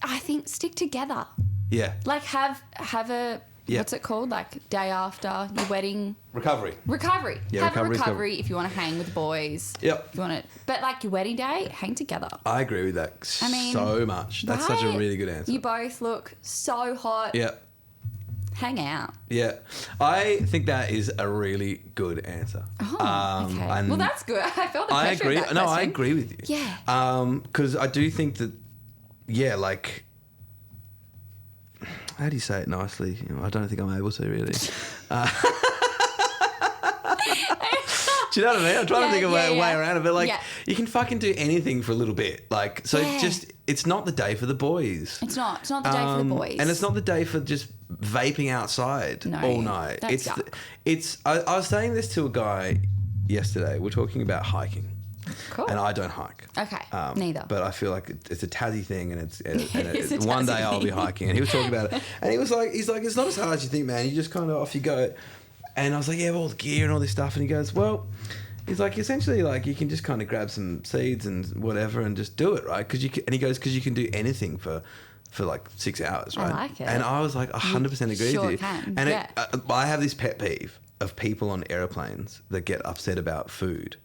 I think stick together. Yeah. Like have Yeah. what's it called? Like day after your wedding. Recovery. Recovery. Yeah, Have recovery's a recovery if you want to hang with the boys. Yep. If you want to, but like your wedding day, hang together. I agree with that so much. That's such a Right? really good answer. You both look so hot. Yeah. Hang out. Yeah. I think that is a really good answer. Oh, okay. and Well, that's good. I felt the I pressure agree. of that No, I question. agree with you. Yeah. Because I do think that, yeah, like, how do you say it nicely? You know, I don't think I'm able to really. Do you know what I mean? I'm trying to think of a way around it, but like, you can fucking do anything for a little bit. Like, so it's not the day for the boys. It's not. It's not the day for the boys. And it's not the day for just vaping outside all night. That's I was saying this to a guy yesterday. We're talking about hiking. Cool. And I don't hike. Okay, neither. But I feel like it's a Tassie thing, and it's a one day Tassie I'll be thing. hiking. And he was talking about it, and he's like, it's not as hard as you think, man. You just kind of off you go. And I was like, yeah, all the gear and all this stuff. And he goes, well, he's like, essentially, like, you can just kind of grab some seeds and whatever and just do it, right? And he goes, because you can do anything for like 6 hours, right? I like it. And I was like, 100% agree sure with you. can, And yeah. I have this pet peeve of people on airplanes that get upset about food.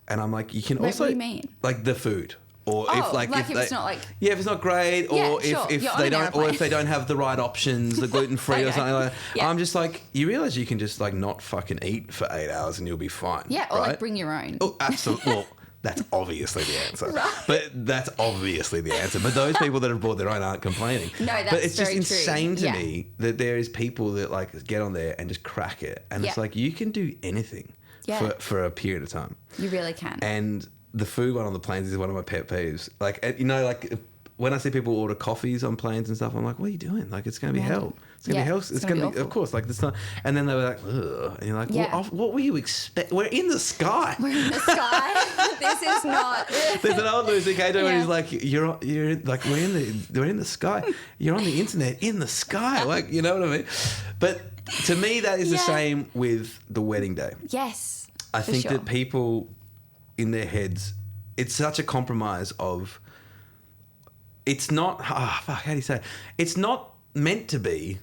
And I'm like, you can Like, also... what do you mean? Like the food. Or Oh, if like if they, it's not like... Yeah, if it's not great, or Yeah, if, sure. if You're on they an don't, or airplane. if they don't have the right options, the gluten free or Okay. something like that. Yeah. I'm just like, you realise you can just like not fucking eat for 8 hours and you'll be fine. Yeah, or right? like bring your own. Oh, absolutely. Well, that's obviously the answer. Right. But that's obviously the answer. But those people that have brought their own aren't complaining. No, that's But it's just very true. insane to Yeah. me that there is people that like get on there and just crack it, and it's Yeah. like you can do anything Yeah. for a period of time. You really can. And the food one on the planes is one of my pet peeves. Like, you know, like when I see people order coffees on planes and stuff, I'm like, what are you doing? Like, it's going to be hell. It's going to Yeah, be hell. it's It's gonna going to be be, of awful. course, like, it's not. And then they were like, ugh. And you're like, Yeah. what were you expect? We're in the sky. We're in the sky. This is not... There's an old Louis C.K. joke where Yeah. he's like, you're like, we're in the sky. You're on the internet in the sky. Like, you know what I mean? But to me, that is the Yeah. same with the wedding day. Yes. I for think sure. that people in their heads, it's such a compromise of, it's not, how do you say it? It's not meant to be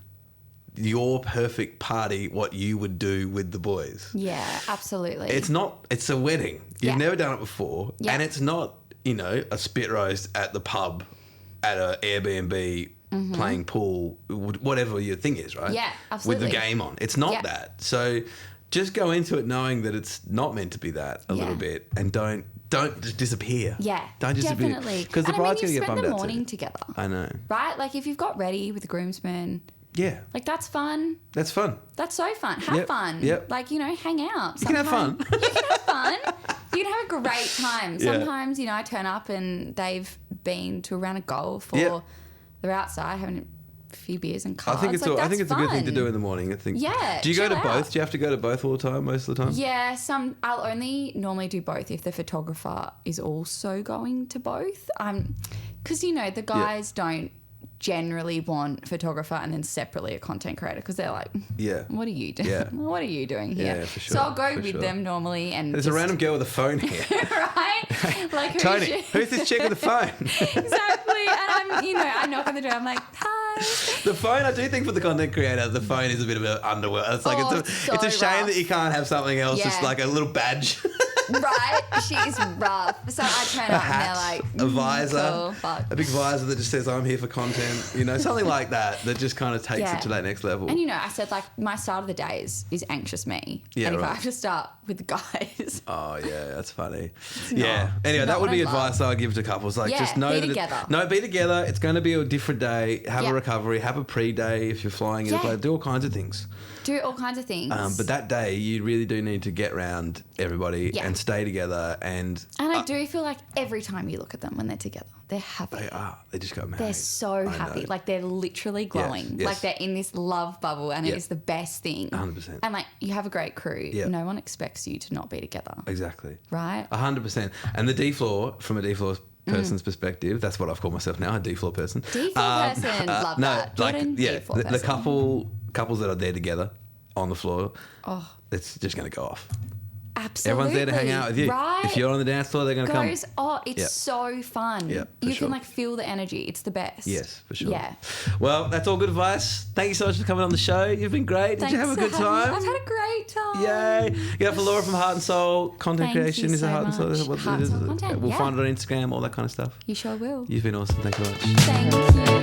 your perfect party, what you would do with the boys. Yeah, absolutely. It's not, it's a wedding. You've Yeah. never done it before. Yeah. And it's not, a spit roast at the pub, at an Airbnb, playing pool, whatever your thing is, right? Yeah, absolutely. With the game on. It's not Yeah. that. So just go into it knowing that it's not meant to be that a little Yeah. bit, and don't just disappear. Yeah, Don't disappear. definitely. Because the And I mean, bride's you going to get spend bummed the out morning too. together, I know. right? Like if you've got ready with the groomsmen, Yeah. like that's fun. That's fun. That's so fun. Have Yep, fun. yep. Like, hang out. You can have fun. You can have fun. You can have a great time. Yeah. Sometimes, I turn up and they've been to a round of golf or Yep. they're outside having a few beers and I cards. think it's like, I think it's that's a good thing to fun. do in the morning. I think. Yeah, Do you go to chill both? out. Do you have to go to both all the time? Most of the time. Yeah, I'll only normally do both if the photographer is also going to both. Because the guys don't generally want photographer and then separately a content creator because they're like, Yeah. what are you doing? Yeah. What are you doing here? Yeah, for So sure, I'll go for with sure. them normally and There's just, a random girl with a phone here. right? Like Tony, who's this chick with the phone? Exactly. And I knock on the door. I'm like, hi. The phone, I do think for the content creator, the phone is a bit of an underwear. It's like Oh, it's so a shame rough. that you can't have something else, just Yeah. like a little badge, Right? She's rough. So I turn a up and they're hat, like, a visor, cool, fuck. a big visor that just says "I'm here for content," something like that. That just kind of takes Yeah. it to that next level. And I said like my start of the day is anxious me. Yeah, and if right. I have to start with the guys, Oh yeah, that's funny. not- Yeah. Anyway, not that would what be I love. advice I would give to couples. Like, Yeah, just know be that together. be together. It's going to be a different day. Have Yeah. a recovery. Have a pre-day if you're flying. Yeah. Do all kinds of things. do all kinds of things. But that day, you really do need to get round everybody Yeah. and stay together. And I do feel like every time you look at them when they're together, they're happy. they are. They just got married. They're so I happy. know. Like they're literally glowing. yes. Like they're in this love bubble and Yeah. it is the best thing. 100%. And like you have a great crew. Yeah. No one expects you to not be together. Exactly. Right? 100%. And the D floor, from a D floor person's perspective, that's what I've called myself now, a D floor person. D floor person, love no, that. like, Jordan, yeah, D floor the person. couples that are there together on the floor, Oh. it's just going to go off. Absolutely. Everyone's there to hang out with you. Right. If you're on the dance floor, they're going to come. It's Yep. so fun. Yep, for you sure. can like feel the energy. It's the best. Yes, for sure. Yeah. Well, that's all good advice. Thank you so much for coming on the show. You've been great. Did you have a good time? I've had a great time. Yay. You got for Laura from Heart and Soul Content Thank Creation. you Is it so Heart and Soul? much. What Heart it is? and Soul Content, We'll yeah. find it on Instagram, all that kind of stuff. You sure will. You've been awesome. Thank you very much. Thank you.